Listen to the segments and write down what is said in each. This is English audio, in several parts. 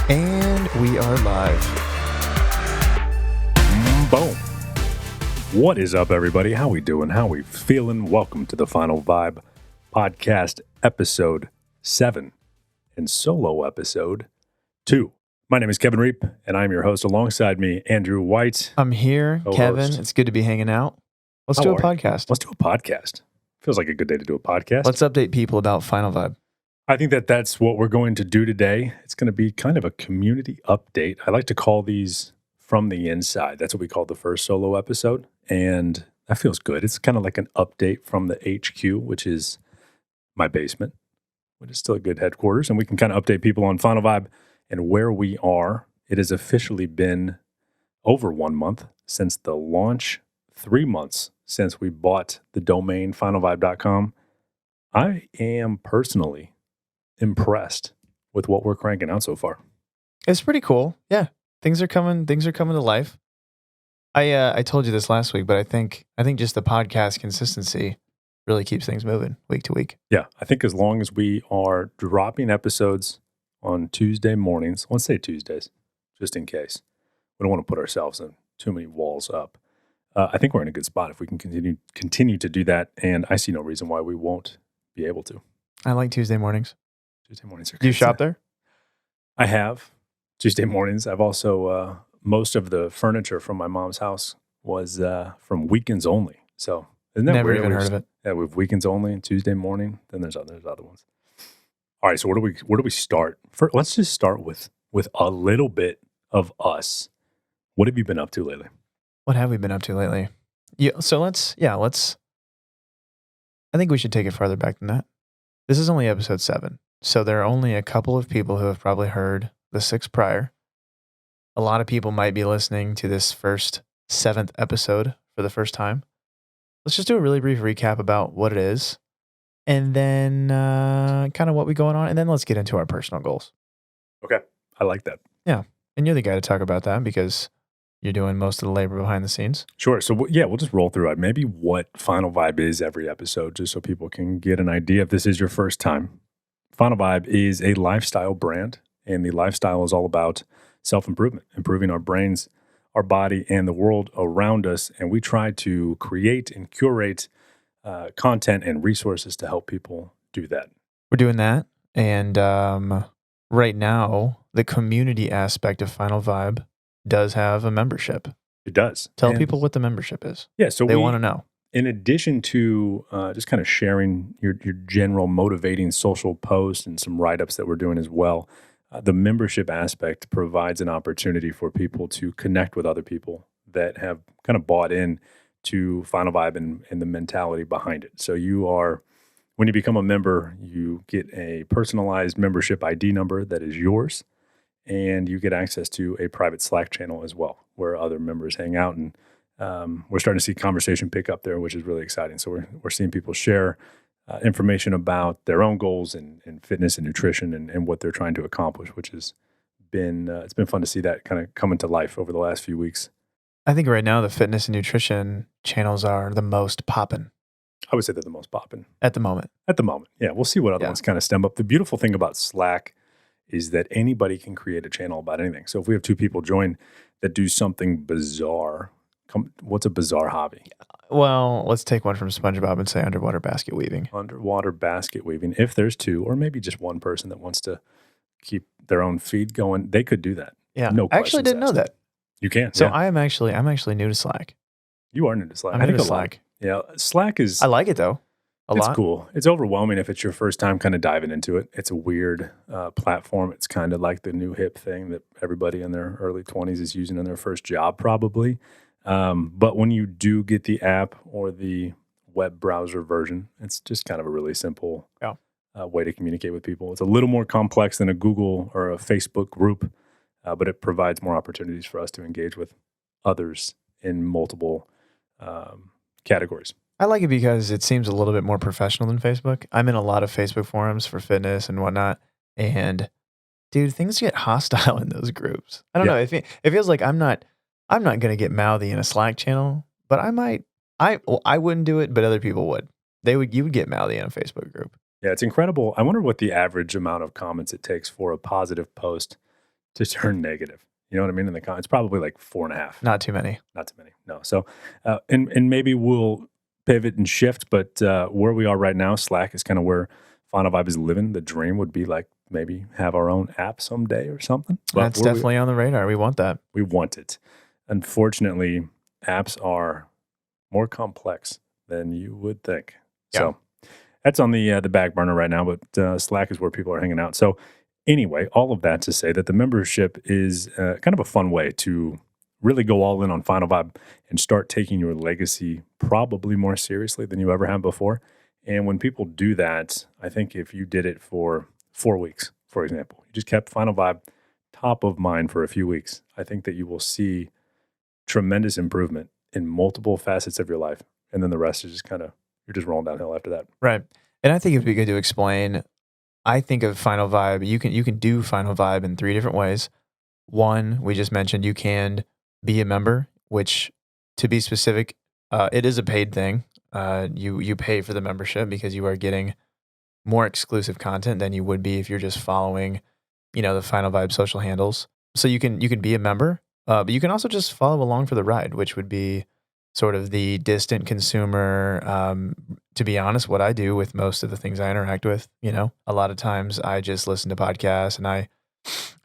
And we are live. Boom. What is up, everybody? How we doing? How we feeling? Welcome to the Final Vibe podcast, episode 7 and solo episode 2. My name is Kevin Reape, and I'm your host. Alongside me, Andrew White. I'm here, co-host. Kevin. It's good to be hanging out. Let's do a podcast. Let's do a podcast. Feels like a good day to do a podcast. Let's update people about Final Vibe. I think that's what we're going to do today. It's going to be kind of a community update. I like to call these from the inside. That's what we call the first solo episode. And that feels good. It's kind of like an update from the HQ, which is my basement, which is still a good headquarters. And we can kind of update people on Final Vibe and where we are. It has officially been over 1 month since the launch, 3 months since we bought the domain finalvibe.com. I am personally impressed with what we're cranking out so far. It's pretty cool. Yeah. Things are coming to life. I told you this last week, but I think just the podcast consistency really keeps things moving week to week. Yeah, I think as long as we are dropping episodes on Tuesday mornings, let's say Tuesdays, just in case. We don't want to put ourselves in too many walls up. I think we're in a good spot if we can continue to do that, and I see no reason why we won't be able to. I like Tuesday mornings. Tuesday mornings are good. Do you shop there? I have Tuesday mornings. I've also, most of the furniture from my mom's house was from weekends only. So isn't that Never weird? even heard of it. Yeah, we have weekends only and Tuesday morning. Then there's other ones. All right, so where do we start? Let's just start with a little bit of us. What have you been up to lately? What have we been up to lately? Yeah, so let's I think we should take it farther back than that. This is only episode 7. So there are only a couple of people who have probably heard the 6 prior. A lot of people might be listening to this first 7th episode for the first time. Let's just do a really brief recap about what it is, and then kind of what we going on, and then let's get into our personal goals. Okay, I like that. Yeah, and you're the guy to talk about that because you're doing most of the labor behind the scenes. Sure. So we'll just roll through it. Maybe what Final Vibe is every episode, just so people can get an idea if this is your first time. Final Vibe is a lifestyle brand, and the lifestyle is all about self-improvement, improving our brains, our body, and the world around us. And we try to create and curate content and resources to help people do that. We're doing that. And right now, the community aspect of Final Vibe does have a membership. It does. Tell people what the membership is. Yeah, so they want to know. In addition to just kind of sharing your general motivating social posts and some write-ups that we're doing as well, the membership aspect provides an opportunity for people to connect with other people that have kind of bought in to Final Vibe and the mentality behind it. So when you become a member, you get a personalized membership ID number that is yours, and you get access to a private Slack channel as well, where other members hang out. And we're starting to see conversation pick up there, which is really exciting. So we're seeing people share information about their own goals and fitness and nutrition and what they're trying to accomplish, which has been it's been fun to see that kind of come into life over the last few weeks. I think right now the fitness and nutrition channels are the most popping. I would say they're the most popping at the moment. Yeah, we'll see what other ones kind of stem up. The beautiful thing about Slack is that anybody can create a channel about anything. So if we have 2 people join that do something bizarre, what's a bizarre hobby? Well, let's take one from SpongeBob and say underwater basket weaving. Underwater basket weaving. If there's 2 or maybe just one person that wants to keep their own feed going, they could do that. Yeah. No, I actually didn't know that. You can. So yeah. I'm actually new to Slack. You are new to Slack. I'm new to Slack. Yeah. Slack is. I like it though. It's cool. It's overwhelming if it's your first time kind of diving into it. It's a weird platform. It's kind of like the new hip thing that everybody in their early 20s is using in their first job probably. But when you do get the app or the web browser version, it's just kind of a really simple way to communicate with people. It's a little more complex than a Google or a Facebook group, but it provides more opportunities for us to engage with others in multiple categories. I like it because it seems a little bit more professional than Facebook. I'm in a lot of Facebook forums for fitness and whatnot, and dude, things get hostile in those groups. I don't know. It feels like I'm not going to get mouthy in a Slack channel, but I might. I wouldn't do it, but other people would. You would get mouthy in a Facebook group. Yeah, it's incredible. I wonder what the average amount of comments it takes for a positive post to turn negative. You know what I mean? It's probably like 4.5. Not too many. Not too many. No. So, and maybe we'll pivot and shift, but where we are right now, Slack is kind of where Final Vibe is living. The dream would be like maybe have our own app someday or something. But That's definitely on the radar. We want that. We want it. Unfortunately, apps are more complex than you would think. Yeah. So that's on the back burner right now, but Slack is where people are hanging out. So anyway, all of that to say that the membership is kind of a fun way to really go all in on Final Vibe and start taking your legacy probably more seriously than you ever have before. And when people do that, I think if you did it for 4 weeks, for example, you just kept Final Vibe top of mind for a few weeks, I think that you will see tremendous improvement in multiple facets of your life. And then the rest is just you're just rolling downhill after that. Right. And I think it'd be good to explain. I think of Final Vibe. You can do Final Vibe in 3 different ways. One, we just mentioned you can be a member, which, to be specific, it is a paid thing. You pay for the membership because you are getting more exclusive content than you would be if you're just following, the Final Vibe social handles. So you can be a member, but you can also just follow along for the ride, which would be sort of the distant consumer. To be honest, what I do with most of the things I interact with, a lot of times I just listen to podcasts and I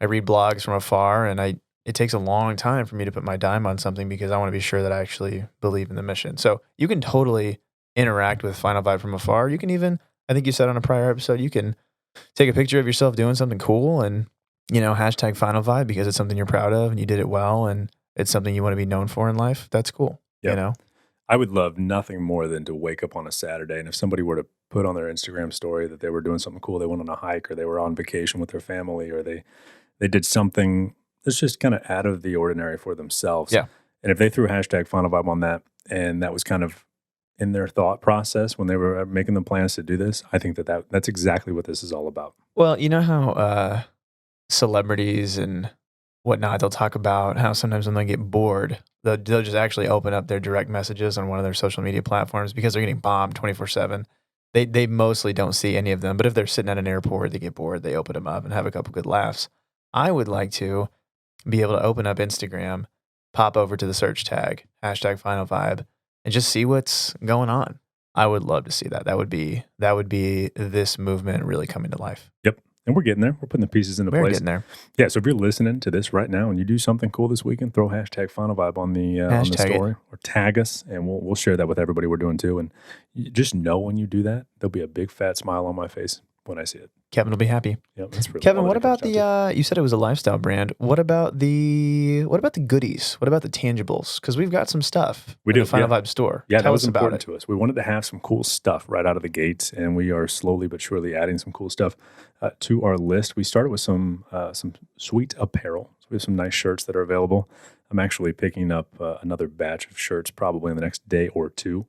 read blogs from afar, and it takes a long time for me to put my dime on something because I want to be sure that I actually believe in the mission. So you can totally interact with Final Vibe from afar. You can even, I think you said on a prior episode, you can take a picture of yourself doing something cool and, hashtag Final Vibe because it's something you're proud of and you did it well and it's something you want to be known for in life. That's cool. Yep. I would love nothing more than to wake up on a Saturday and if somebody were to put on their Instagram story that they were doing something cool, they went on a hike or they were on vacation with their family or they did something that's just kind of out of the ordinary for themselves. Yeah. And if they threw hashtag Final Vibe on that and that was kind of in their thought process when they were making the plans to do this, I think that's exactly what this is all about. Well, you know how celebrities and whatnot, they'll talk about how sometimes when they get bored, they'll just actually open up their direct messages on one of their social media platforms because they're getting bombed 24/7. They mostly don't see any of them, but if they're sitting at an airport, they get bored, they open them up and have a couple good laughs. I would like to be able to open up Instagram, pop over to the search tag, hashtag Final Vibe, and just see what's going on. I would love to see that. That would be this movement really coming to life. Yep. And we're getting there. We're putting the pieces into place. We're getting there. Yeah. So if you're listening to this right now and you do something cool this weekend, throw hashtag Final Vibe on the story or tag us, and we'll share that with everybody we're doing too. And you just know when you do that, there'll be a big fat smile on my face when I see it. Kevin will be happy. Yep, that's really Kevin, what about you said it was a lifestyle brand. What about the goodies? What about the tangibles? Because we've got some stuff in the Final Vibe store. Yeah, Tell that was us about important to us. We wanted to have some cool stuff right out of the gate, and we are slowly but surely adding some cool stuff to our list. We started with some sweet apparel. So we have some nice shirts that are available. I'm actually picking up another batch of shirts probably in the next day or two.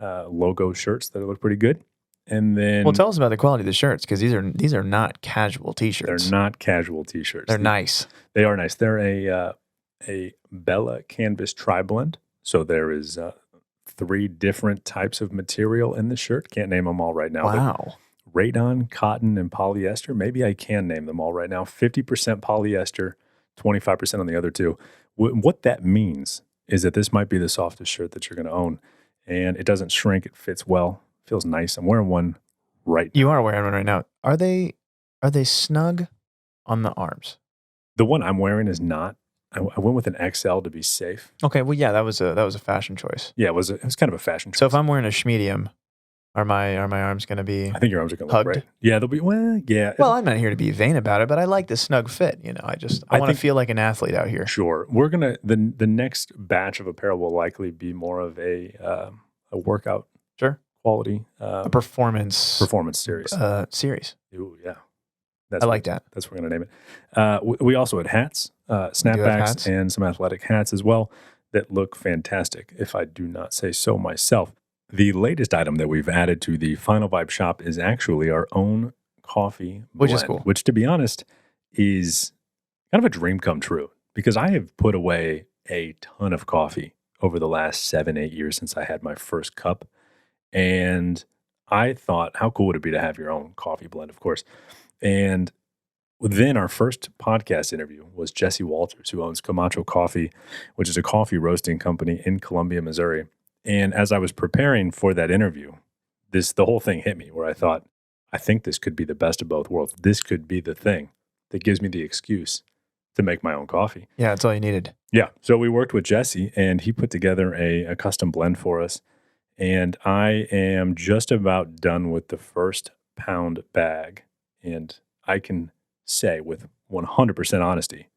Logo shirts that look pretty good. And then, well, tell us about the quality of the shirts because these are not casual T-shirts. They're not casual T-shirts. They're nice. They are nice. They're a Bella canvas tri-blend. So there is 3 different types of material in the shirt. Can't name them all right now. Wow. Rayon, cotton, and polyester. Maybe I can name them all right now. 50% polyester, 25% on the other 2. What that means is that this might be the softest shirt that you're going to own, and it doesn't shrink. It fits well. Feels nice. I'm wearing one right now. You are wearing one right now. Are they snug on the arms? The one I'm wearing is not. I went with an XL to be safe. Okay, well, yeah, that was a fashion choice. Yeah, it was kind of a fashion choice. So if I'm wearing a schmedium, are my arms going to be? I think your arms are going to look hugged? great. Yeah, they'll be. Well, yeah. Well, I'm not here to be vain about it, but I like the snug fit. I want to feel like an athlete out here. Sure, we're gonna the next batch of apparel will likely be more of a workout. Sure. Quality, a performance series. Series. Ooh, yeah. I like that. That's what we're going to name it. We also had hats, snapbacks, and some athletic hats as well that look fantastic, if I do not say so myself. The latest item that we've added to the Final Vibe shop is actually our own coffee blend, which is cool. Which, to be honest, is kind of a dream come true because I have put away a ton of coffee over the last 7-8 years since I had my first cup. And I thought, how cool would it be to have your own coffee blend, of course. And Then our first podcast interview was Jesse Walters, who owns Camacho Coffee, which is a coffee roasting company in Columbia, Missouri. And as I was preparing for that interview, the whole thing hit me where I thought, I think this could be the best of both worlds. This could be the thing that gives me the excuse to make my own coffee. Yeah, that's all you needed. Yeah. So we worked with Jesse, and he put together a custom blend for us. And I am just about done with the first pound bag. And I can say with 100% honesty,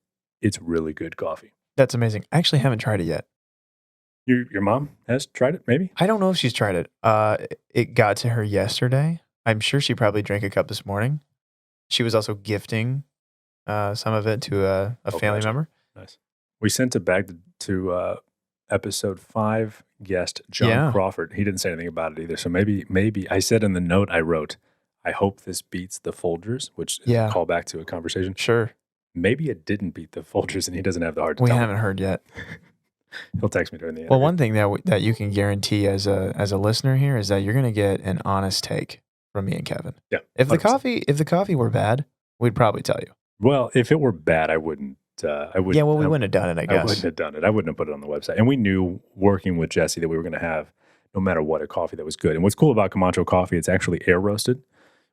it's really good coffee. That's amazing. I actually haven't tried it yet. Your mom has tried it, maybe? I don't know if she's tried it. It got to her yesterday. I'm sure she probably drank a cup this morning. She was also gifting some of it to a family member. Nice. We sent it back to episode 5 guest John Crawford. He didn't say anything about it either. So maybe I said in the note I wrote, I hope this beats the Folgers, which is a callback to a conversation. Sure. Maybe it didn't beat the Folgers, and he doesn't have the heart to We tell haven't heard yet. He'll text me during the interview. Well, one thing that you can guarantee as a listener here is that you're going to get an honest take from me and Kevin. Yeah. If the coffee were bad, we'd probably tell you. Well, if it were bad, I wouldn't. Yeah, well, we wouldn't have done it, I guess. I wouldn't have done it. I wouldn't have put it on the website. And we knew working with Jesse that we were going to have, no matter what, a coffee that was good. And what's cool about Camacho coffee, it's actually air roasted,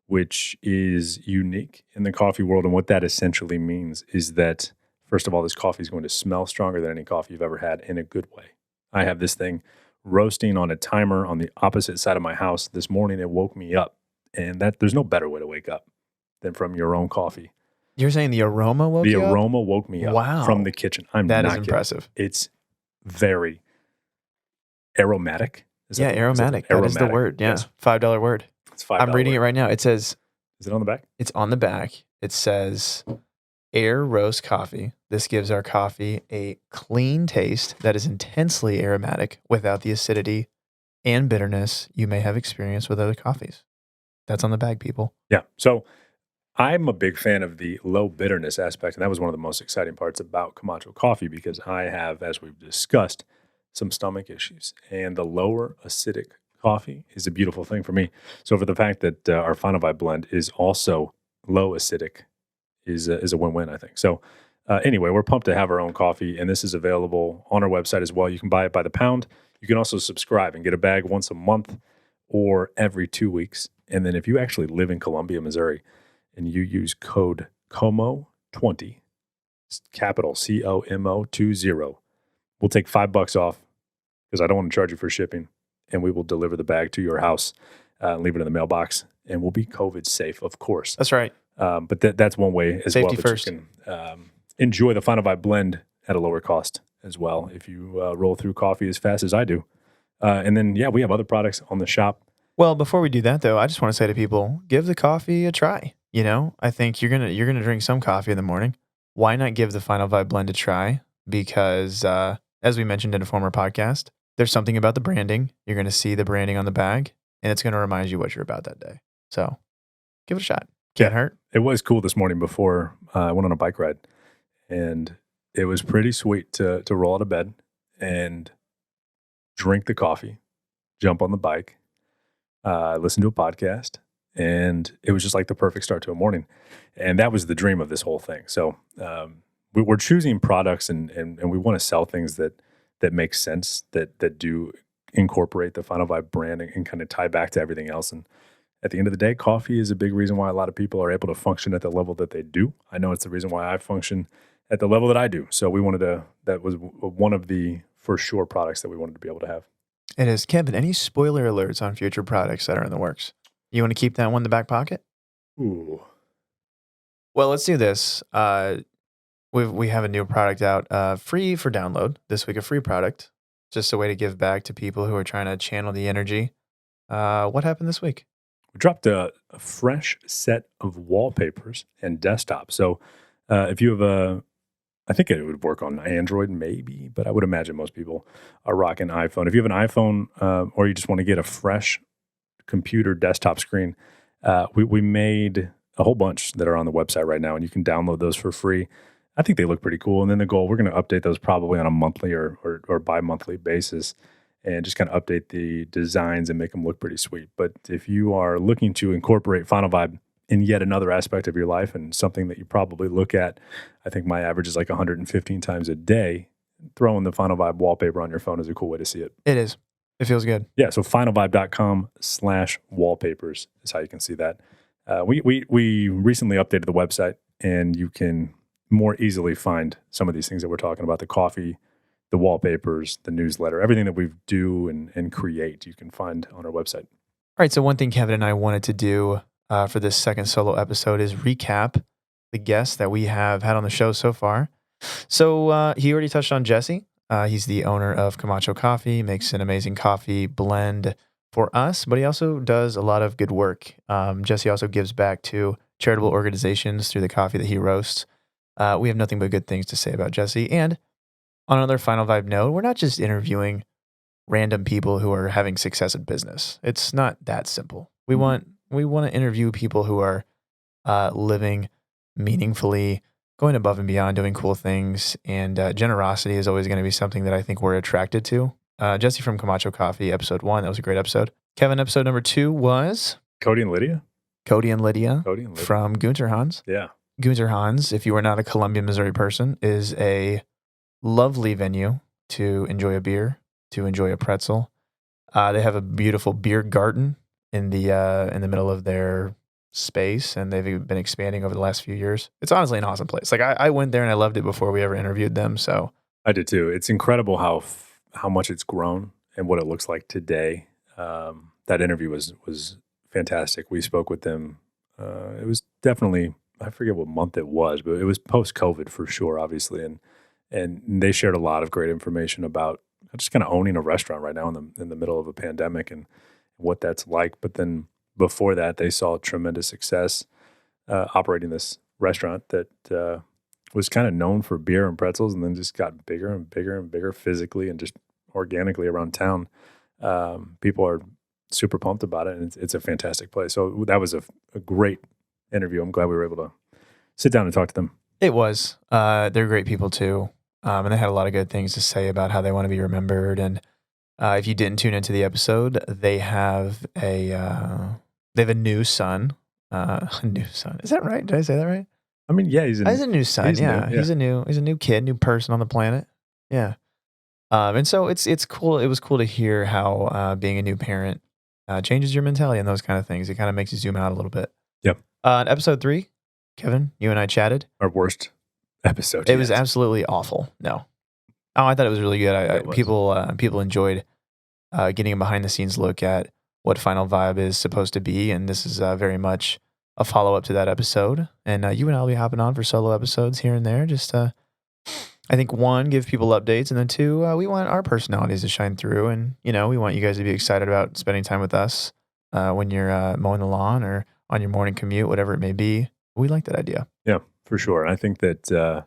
which is unique in the coffee world. And what that essentially means is that, first of all, this coffee is going to smell stronger than any coffee you've ever had in a good way. I have this thing roasting on a timer on the opposite side of my house this morning. It woke me up. And there's no better way to wake up than from your own coffee. You're saying the aroma woke you up? The aroma woke me up from the kitchen. That is impressive. It's very aromatic. Aromatic. That is the word. Yeah. Yes. $5 word. It's $5. I'm reading it right now. It says... Is it on the back? It's on the back. It says, air roast coffee. This gives our coffee a clean taste that is intensely aromatic without the acidity and bitterness you may have experienced with other coffees. That's on the bag, people. Yeah. So I'm a big fan of the low bitterness aspect, and that was one of the most exciting parts about Camacho coffee because I have, as we've discussed, some stomach issues, and the lower acidic coffee is a beautiful thing for me. So for the fact that our Final Vibe blend is also low acidic is a win-win, I think. So anyway, we're pumped to have our own coffee, and this is available on our website as well. You can buy it by the pound. You can also subscribe and get a bag once a month or every 2 weeks. And then if you actually live in Columbia, Missouri, and you use code COMO20, capital COMO20, we'll take $5 off because I don't want to charge you for shipping, and we will deliver the bag to your house and leave it in the mailbox, and we'll be COVID safe, of course. That's right. But that's one way as Safety well. First. You can enjoy the Final Vibe blend at a lower cost as well if you roll through coffee as fast as I do. And then, we have other products on the shop. Well, before we do that, though, I just want to say to people, give the coffee a try. You know, I think you're gonna drink some coffee in the morning. Why not give the Final Vibe blend a try? Because as we mentioned in a former podcast, there's something about the branding. You're going to see the branding on the bag, and it's going to remind you what you're about that day. So give it a shot. Can't hurt. It was cool this morning before I went on a bike ride, and it was pretty sweet to roll out of bed and drink the coffee, jump on the bike, listen to a podcast, and it was just like the perfect start to a morning. And that was the dream of this whole thing. So we're choosing products and we want to sell things that make sense, that do incorporate the Final Vibe brand and kind of tie back to everything else. And at the end of the day, coffee is a big reason why a lot of people are able to function at the level that they do. I know it's the reason why I function at the level that I do. So that was one of the for sure products that we wanted to be able to have. It is. Kevin, any spoiler alerts on future products that are in the works? You want to keep that one in the back pocket? Ooh. Well, let's do this. We have a new product out, free for download this week. A free product, just a way to give back to people who are trying to channel the energy. What happened this week? We dropped a fresh set of wallpapers and desktops. So if you have I think it would work on Android maybe, but I would imagine most people are rocking iPhone. If you have an iPhone or you just want to get a fresh computer desktop screen, we made a whole bunch that are on the website right now, and you can download those for free. I think they look pretty cool. And then the goal, we're going to update those probably on a monthly or bi-monthly basis and just kind of update the designs and make them look pretty sweet. But if you are looking to incorporate Final Vibe in yet another aspect of your life and something that you probably look at. I think my average is like 115 times a day. Throwing the Final Vibe wallpaper on your phone is a cool way to see it. It is. It feels good. Yeah, so finalvibe.com/wallpapers is how you can see that. We recently updated the website, and you can more easily find some of these things that we're talking about: the coffee, the wallpapers, the newsletter, everything that we do and create. You can find on our website. All right. So one thing Kevin and I wanted to do for this second solo episode is recap the guests that we have had on the show so far. So he already touched on Jesse. He's the owner of Camacho Coffee, makes an amazing coffee blend for us, but he also does a lot of good work. Jesse also gives back to charitable organizations through the coffee that he roasts. We have nothing but good things to say about Jesse. And on another Final Vibe note, we're not just interviewing random people who are having success in business. It's not that simple. We want to interview people who are living meaningfully, going above and beyond, doing cool things, and generosity is always going to be something that I think we're attracted to. Jesse from Camacho Coffee, episode 1, that was a great episode. Kevin, episode number 2 was Cody and Lydia from Gunter Hans. Yeah. Gunter Hans, if you are not a Columbia, Missouri person, is a lovely venue to enjoy a beer, to enjoy a pretzel. They have a beautiful beer garden in the middle of their space, and they've been expanding over the last few years. It's honestly an awesome place. Like I went there and I loved it before we ever interviewed them. So I did too. It's incredible how much it's grown and what it looks like today. That interview was fantastic. We spoke with them. It was definitely, I forget what month it was, but it was post-COVID for sure, obviously, and they shared a lot of great information about just kind of owning a restaurant right now in the middle of a pandemic and what that's like. But then before that, they saw tremendous success operating this restaurant that was kind of known for beer and pretzels, and then just got bigger and bigger and bigger physically and just organically around town. People are super pumped about it, and it's a fantastic place. So that was a great interview. I'm glad we were able to sit down and talk to them. it was. They're great people too. And they had a lot of good things to say about how they want to be remembered. And if you didn't tune into the episode, they have a new son. A new son. Is that right? Did I say that right? I mean, yeah, he's a new son. Yeah. He's a new kid, new person on the planet. Yeah. And so it's cool. It was cool to hear how being a new parent changes your mentality and those kind of things. It kind of makes you zoom out a little bit. Yep. In episode 3, Kevin, you and I chatted. Our worst episode. It was absolutely awful. No. Oh, I thought it was really good. People enjoyed getting a behind the scenes look at what Final Vibe is supposed to be, and this is very much a follow up to that episode. And you and I will be hopping on for solo episodes here and there. Just I think 1, give people updates, and then 2, we want our personalities to shine through, and we want you guys to be excited about spending time with us when you're mowing the lawn or on your morning commute, whatever it may be. We like that idea. Yeah, for sure. I think that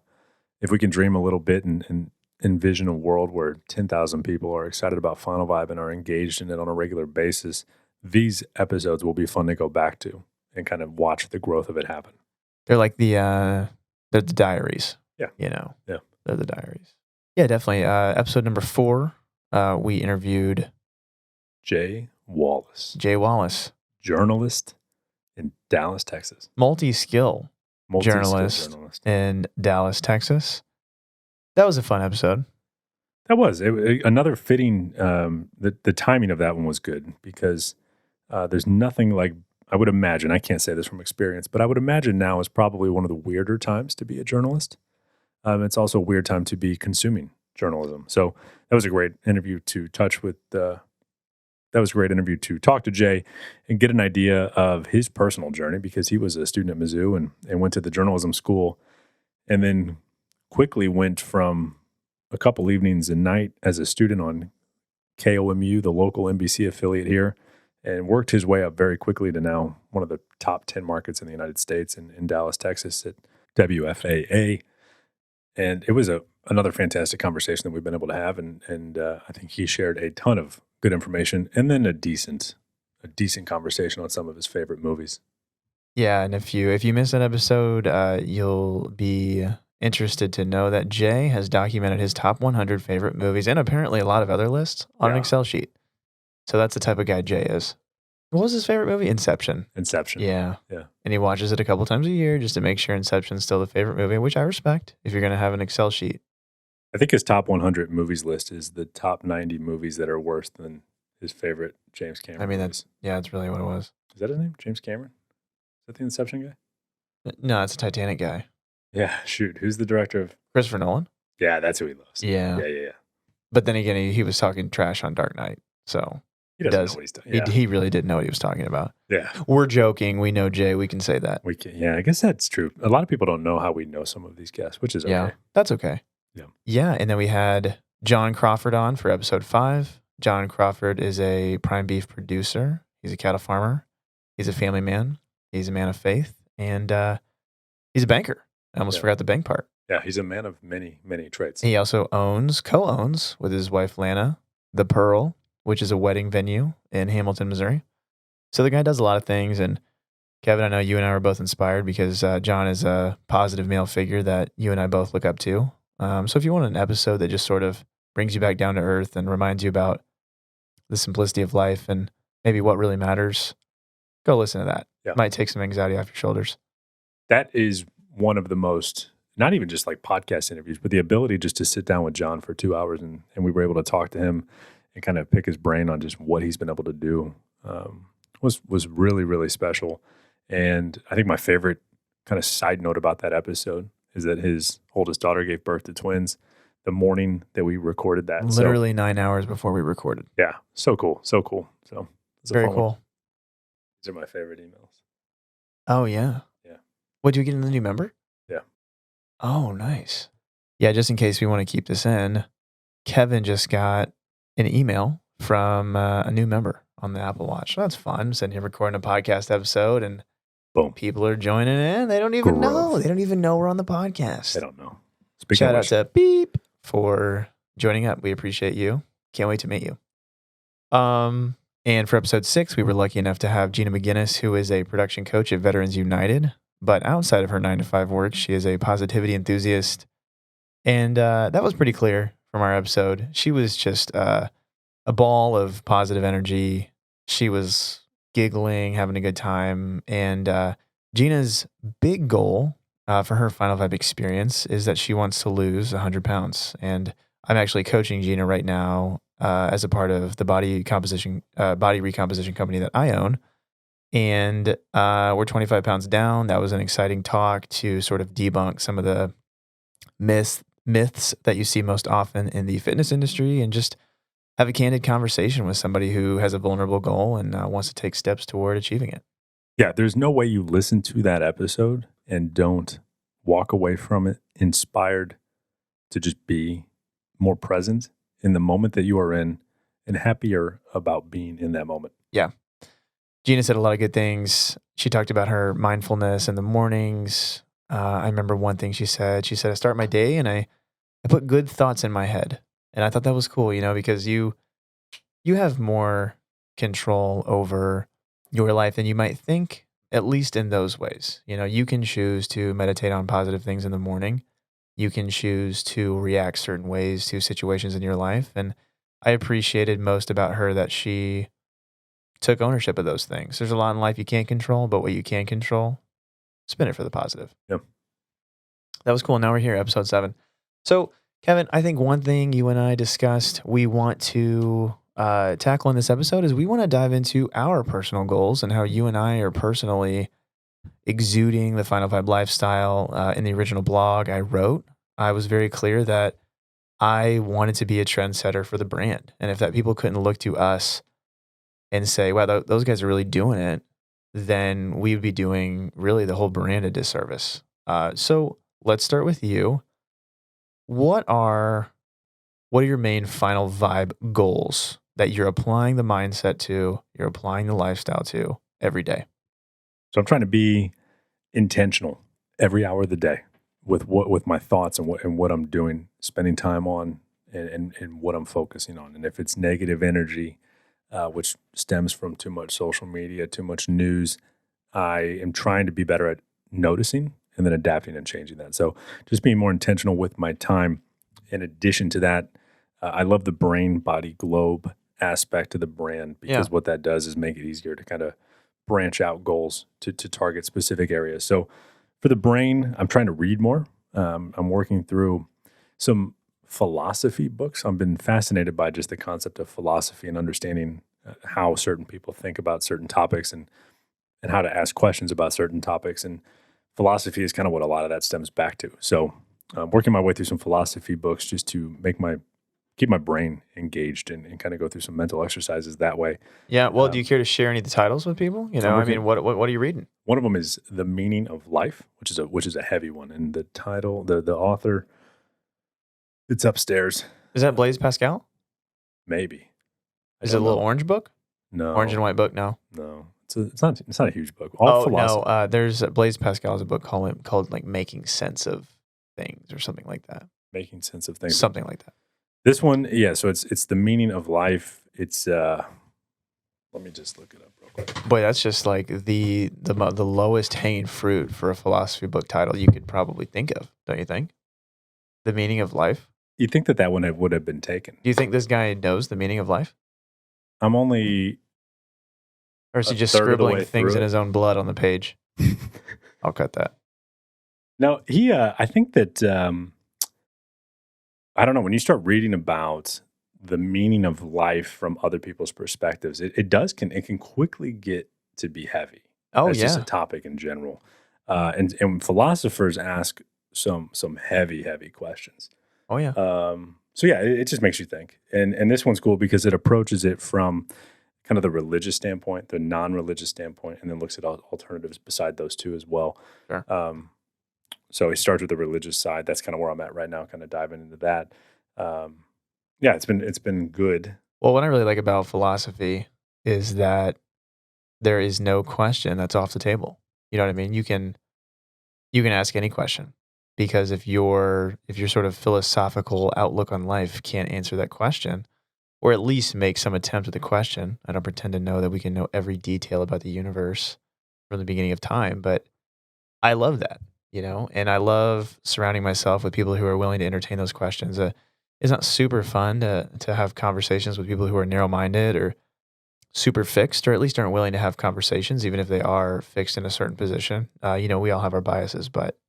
if we can dream a little bit and envision a world where 10,000 people are excited about Final Vibe and are engaged in it on a regular basis, these episodes will be fun to go back to and kind of watch the growth of it happen. They're like they're the diaries. Yeah. Yeah. They're the diaries. Yeah, definitely. Episode number 4, we interviewed Jay Wallace, journalist in Dallas, Texas. Multi-skill journalist in Dallas, Texas. That was a fun episode. That was another fitting. The timing of that one was good because there's nothing like, I would imagine, I can't say this from experience, but I would imagine now is probably one of the weirder times to be a journalist. It's also a weird time to be consuming journalism. So that was a great interview to talk to Jay and get an idea of his personal journey, because he was a student at Mizzou and went to the journalism school, and then quickly went from a couple evenings a night as a student on KOMU, the local NBC affiliate here, and worked his way up very quickly to now one of the top 10 markets in the United States in Dallas, Texas at WFAA. And it was another fantastic conversation that we've been able to have. And I think he shared a ton of good information, and then a decent conversation on some of his favorite movies. Yeah. And if you miss an episode, you'll be interested to know that Jay has documented his top 100 favorite movies and apparently a lot of other lists on an Excel sheet. So that's the type of guy Jay is. What was his favorite movie? Inception. Inception. Yeah. Yeah. And he watches it a couple times a year just to make sure Inception's still the favorite movie, which I respect if you're going to have an Excel sheet. I think his top 100 movies list is the top 90 movies that are worse than his favorite James Cameron I mean, movies. that's really what it was. Is that his name? James Cameron? Is that the Inception guy? No, it's a Titanic guy. Yeah, shoot. Who's the director of? Christopher Nolan? Yeah, that's who he loves. Yeah. Yeah. But then again, he was talking trash on Dark Knight. So He doesn't know what he's doing. Yeah. he really didn't know what he was talking about. Yeah. We're joking. We know Jay. We can say that. We can, yeah, I guess that's true. A lot of people don't know how we know some of these guests, which is okay. Yeah, that's okay. Yeah. Yeah, and then we had John Crawford on for episode 5. John Crawford is a prime beef producer. He's a cattle farmer. He's a family man. He's a man of faith. And he's a banker. I almost forgot the bank part. Yeah, he's a man of many, many traits. He also co-owns with his wife, Lana, The Pearl, which is a wedding venue in Hamilton, Missouri. So the guy does a lot of things. And Kevin, I know you and I were both inspired because John is a positive male figure that you and I both look up to. So if you want an episode that just sort of brings you back down to earth and reminds you about the simplicity of life and maybe what really matters, go listen to that. Yeah. Might take some anxiety off your shoulders. That is one of the most, not even just like podcast interviews, but the ability just to sit down with John for 2 hours and we were able to talk to him and kind of pick his brain on just what he's been able to do was really, really special. And I think my favorite kind of side note about that episode is that his oldest daughter gave birth to twins the morning that we recorded that. Literally 9 hours before we recorded. Yeah. So cool. So cool. So it's very cool. One. These are my favorite emails. Oh, yeah. Yeah. What, do you get in the new member? Yeah. Oh, nice. Yeah, just in case we want to keep this in, Kevin just got an email from a new member on the Apple Watch. So that's fun. Sitting here recording a podcast episode and boom, people are joining in. They don't even know. They don't even know we're on the podcast. They don't know. Shout out to Beep for joining up. We appreciate you. Can't wait to meet you. And for episode 6, we were lucky enough to have Gina McGinnis, who is a production coach at Veterans United. But outside of her 9-to-5 work, she is a positivity enthusiast. And that was pretty clear from our episode. She was just a ball of positive energy. She was giggling, having a good time. And Gina's big goal for her Final Vibe experience is that she wants to lose 100 pounds. And I'm actually coaching Gina right now as a part of the body recomposition company that I own. And we're 25 pounds down. That was an exciting talk to sort of debunk some of the myths that you see most often in the fitness industry and just have a candid conversation with somebody who has a vulnerable goal and wants to take steps toward achieving it. Yeah, there's no way you listen to that episode and don't walk away from it inspired to just be more present in the moment that you are in and happier about being in that moment. Yeah. Gina said a lot of good things. She talked about her mindfulness in the mornings. I remember one thing she said. She said, I start my day and I put good thoughts in my head. And I thought that was cool, because you have more control over your life than you might think, at least in those ways. You can choose to meditate on positive things in the morning. You can choose to react certain ways to situations in your life. And I appreciated most about her that she took ownership of those things. There's a lot in life you can't control, but what you can control, spin it for the positive. Yep. That was cool. Now we're here, episode 7. So, Kevin, I think one thing you and I discussed we want to tackle in this episode is we want to dive into our personal goals and how you and I are personally exuding the Final Vibe lifestyle. In the original blog I wrote, I was very clear that I wanted to be a trendsetter for the brand. And if that people couldn't look to us and say, wow, those guys are really doing it, then we would be doing really the whole brand a disservice. So let's start with you. What are your main Final Vibe goals that you're applying the mindset to, you're applying the lifestyle to every day? So I'm trying to be intentional every hour of the day with my thoughts and what I'm doing, spending time on and what I'm focusing on. And if it's negative energy, which stems from too much social media, too much news, I am trying to be better at noticing and then adapting and changing that. So just being more intentional with my time. In addition to that, I love the brain body globe aspect to the brand Yeah. because what that does is make it easier to kind of branch out goals to target specific areas. So for the brain, I'm trying to read more. I'm working through some philosophy books. I've been fascinated by just the concept of philosophy and understanding how certain people think about certain topics and how to ask questions about certain topics. And philosophy is kind of what a lot of that stems back to. So working my way through some philosophy books just to keep my brain engaged and kind of go through some mental exercises that way. Yeah. Well, do you care to share any of the titles with people? You I'm know, I working. mean, what are you reading? One of them is The Meaning of Life, which is a heavy one, and the title, the author, it's upstairs. Is that Blaise Pascal? Maybe I Is it a don't little know. orange book? Orange and No, white book? No. no, it's not a huge book. All Oh philosophy. no. There's Blaise Pascal has a book called like Making Sense of Things or something like that. Making sense of things. Something like that. This one, yeah. So it's The Meaning of Life. It's let me just look it up real quick. Boy, that's just like the lowest hanging fruit for a philosophy book title you could probably think of, don't you think? The Meaning of Life. You think that one would have been taken? Do you think this guy knows the meaning of life, I'm only or is he a just third of the scribbling way things through in it. his own blood on the page? I'll cut that. No, he. I think that I don't know. When you start reading about the meaning of life from other people's perspectives, it can quickly get to be heavy. Oh That's just a yeah. topic in general, and philosophers ask some heavy questions. Oh yeah. So yeah, it just makes you think, and this one's cool because it approaches it from kind of the religious standpoint, the non-religious standpoint, and then looks at alternatives beside those two as well. Sure. So he starts with the religious side. That's kind of where I'm at right now, kind of diving into that. Yeah, it's been good. Well, what I really like about philosophy is that there is no question that's off the table. You know what I mean? You can ask any question, because if your sort of philosophical outlook on life can't answer that question, or at least make some attempt at the question. I don't pretend to know that we can know every detail about the universe from the beginning of time, but I love that, and I love surrounding myself with people who are willing to entertain those questions. It's not super fun to have conversations with people who are narrow minded or super fixed, or at least aren't willing to have conversations, even if they are fixed in a certain position. We all have our biases, but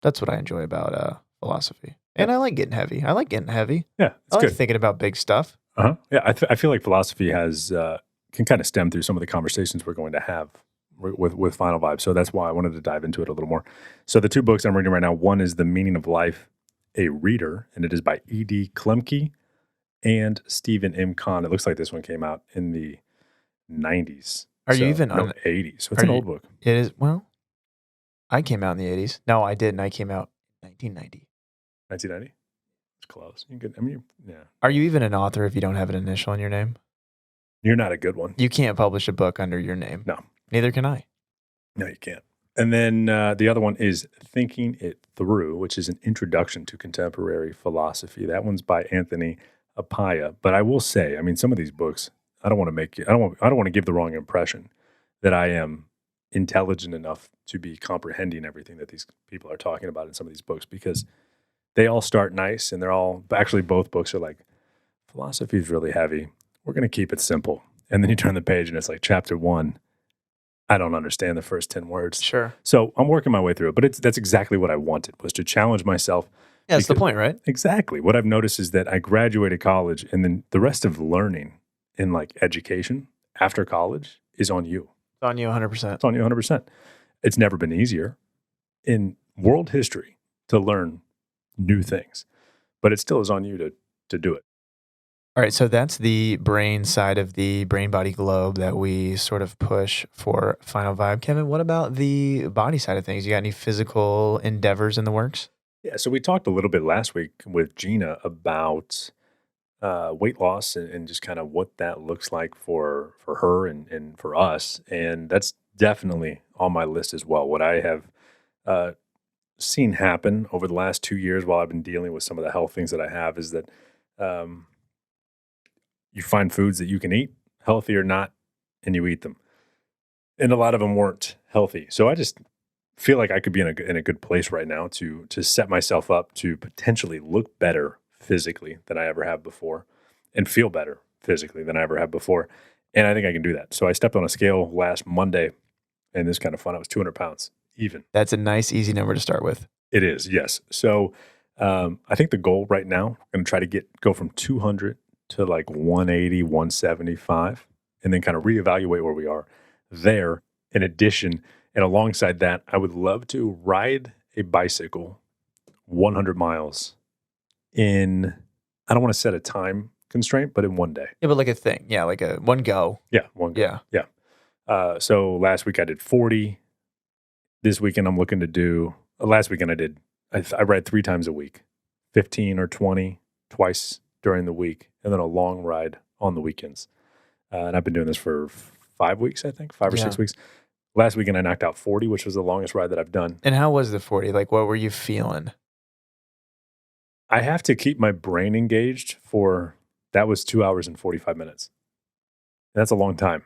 that's what I enjoy about philosophy. And I like getting heavy. I like getting heavy. Yeah, it's I like good. thinking about big stuff. Yeah, I feel like philosophy has can kind of stem through some of the conversations we're going to have with Final Vibe. So that's why I wanted to dive into it a little more. So the two books I'm reading right now, one is The Meaning of Life, a Reader, and it is by E.D. Klemke and Stephen M. Kahn. It looks like this one came out in the 90s. Are you even no, on? 80s. So it's an old book. It is. Well, I came out in the 80s. No, I didn't. I came out in 1990. 1990? It's close. You could, I mean, yeah. Are you even an author if you don't have an initial in your name? You're not a good one. You can't publish a book under your name. No. Neither can I. No, you can't. And then the other one is Thinking It Through, which is an introduction to contemporary philosophy. That one's by Anthony Appiah. But I will say, I mean, some of these books, I don't want to give the wrong impression that I am intelligent enough to be comprehending everything that these people are talking about in some of these books, because they all start nice and actually both books are like, philosophy is really heavy. We're going to keep it simple. And then you turn the page and it's like chapter 1. I don't understand the first 10 words. Sure. So I'm working my way through it, but that's exactly what I wanted, was to challenge myself. Yeah, that's the point, right? Exactly. What I've noticed is that I graduated college, and then the rest of learning in like education after college is on you. It's on you 100%. It's on you 100%. It's never been easier in world history to learn new things, but it still is on you to do it. All right, so that's the brain side of the brain body globe that we sort of push for Final Vibe. Kevin, what about the body side of things? You got any physical endeavors in the works? Yeah, so we talked a little bit last week with Gina about weight loss and just kind of what that looks like for her and for us. And that's definitely on my list as well. What I have seen happen over the last 2 years while I've been dealing with some of the health things that I have is that you find foods that you can eat, healthy or not, and you eat them. And a lot of them weren't healthy. So I just feel like I could be in a good place right now to set myself up to potentially look better physically than I ever have before, and feel better physically than I ever have before. And I think I can do that. So I stepped on a scale last Monday, and this is kind of fun. I was 200 pounds even. That's a nice, easy number to start with. It is, yes. So I think the goal right now, I'm going to try to go from 200 to like 180, 175, and then kind of reevaluate where we are there. In addition, and alongside that, I would love to ride a bicycle 100 miles in, I don't want to set a time constraint, but in one day. Yeah, but like a thing. Yeah, like a one go. Yeah, one go. Yeah. Yeah. So last week I did 40. This weekend I'm looking to do, last weekend I ride 3 times a week, 15 or 20 twice during the week, and then a long ride on the weekends. And I've been doing this for 5 weeks, I think, 5 or 6 weeks. Last weekend I knocked out 40, which was the longest ride that I've done. And how was the 40? Like, what were you feeling? I have to keep my brain engaged that was 2 hours and 45 minutes. That's a long time.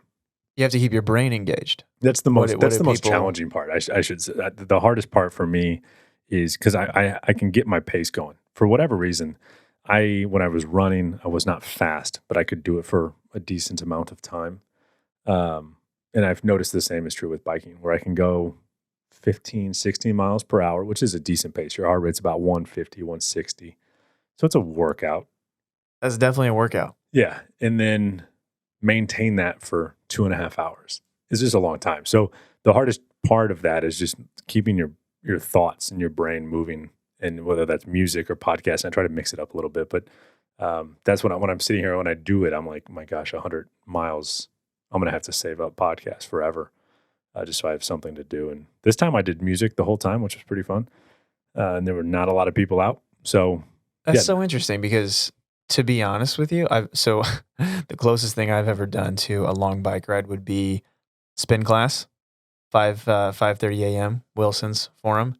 You have to keep your brain engaged. That's the most challenging part. I should say. The hardest part for me is because I can get my pace going. For whatever reason, when I was running, I was not fast, but I could do it for a decent amount of time. And I've noticed the same is true with biking, where I can go 15, 16 miles per hour, which is a decent pace. Your heart rate's about 150, 160. So it's a workout. That's definitely a workout. Yeah. And then maintain that for 2.5 hours. It's just a long time. So the hardest part of that is just keeping your thoughts and your brain moving, and whether that's music or podcast. I try to mix it up a little bit, but that's when I'm sitting here, when I do it, I'm like, my gosh, 100 miles, I'm going to have to save up podcasts forever, just so I have something to do. And this time I did music the whole time, which was pretty fun. And there were not a lot of people out. So that's so interesting, because to be honest with you, the closest thing I've ever done to a long bike ride would be spin class, 5:30 a.m. Wilson's Forum,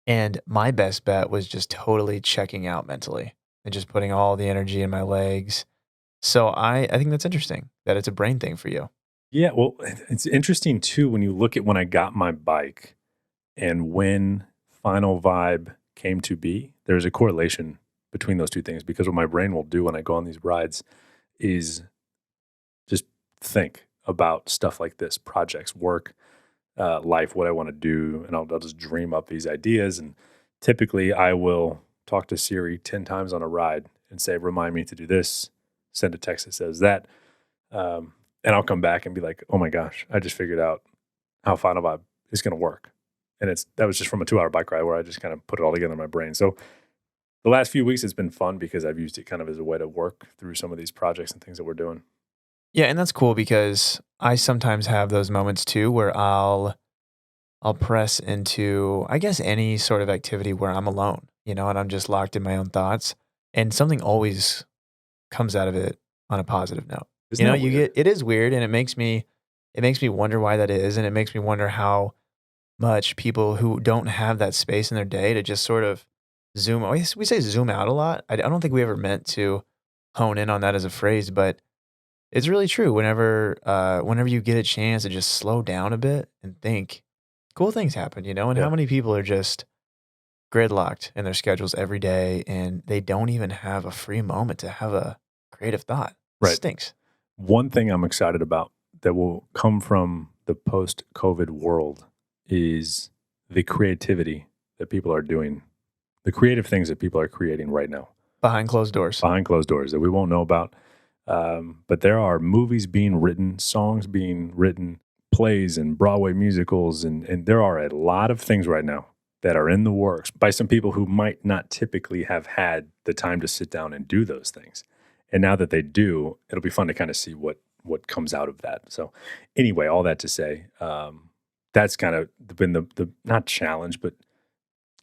and my best bet was just totally checking out mentally and just putting all the energy in my legs. So I think that's interesting that it's a brain thing for you. Yeah, well, it's interesting too when you look at when I got my bike and when Final Vibe came to be. There's a correlation between those two things, because what my brain will do when I go on these rides is just think about stuff like this, projects, work, life, what I want to do, and I'll just dream up these ideas. And typically I will talk to Siri 10 times on a ride and say, remind me to do this, send a text that says that. And I'll come back and be like, oh my gosh, I just figured out how Final Vibe is going to work. And that was just from a 2-hour bike ride where I just kind of put it all together in my brain. So the last few weeks, it's been fun because I've used it kind of as a way to work through some of these projects and things that we're doing. Yeah, and that's cool, because I sometimes have those moments too where I'll press into, I guess, any sort of activity where I'm alone, and I'm just locked in my own thoughts, and something always comes out of it on a positive note. Isn't that weird? It is weird, and it makes me wonder why that is, and it makes me wonder how much people who don't have that space in their day to just sort of zoom. We say zoom out a lot. I don't think we ever meant to hone in on that as a phrase, but it's really true. Whenever you get a chance to just slow down a bit and think, cool things happen, And Yeah. how many people are just gridlocked in their schedules every day, and they don't even have a free moment to have a creative thought. Right. It stinks. One thing I'm excited about that will come from the post-COVID world is the creativity that people are doing, the creative things that people are creating right now. Behind closed doors That we won't know about. But there are movies being written, songs being written, plays and Broadway musicals, and there are a lot of things right now that are in the works by some people who might not typically have had the time to sit down and do those things. And now that they do, it'll be fun to kind of see what comes out of that. So anyway, all that to say, that's kind of been the not challenge, but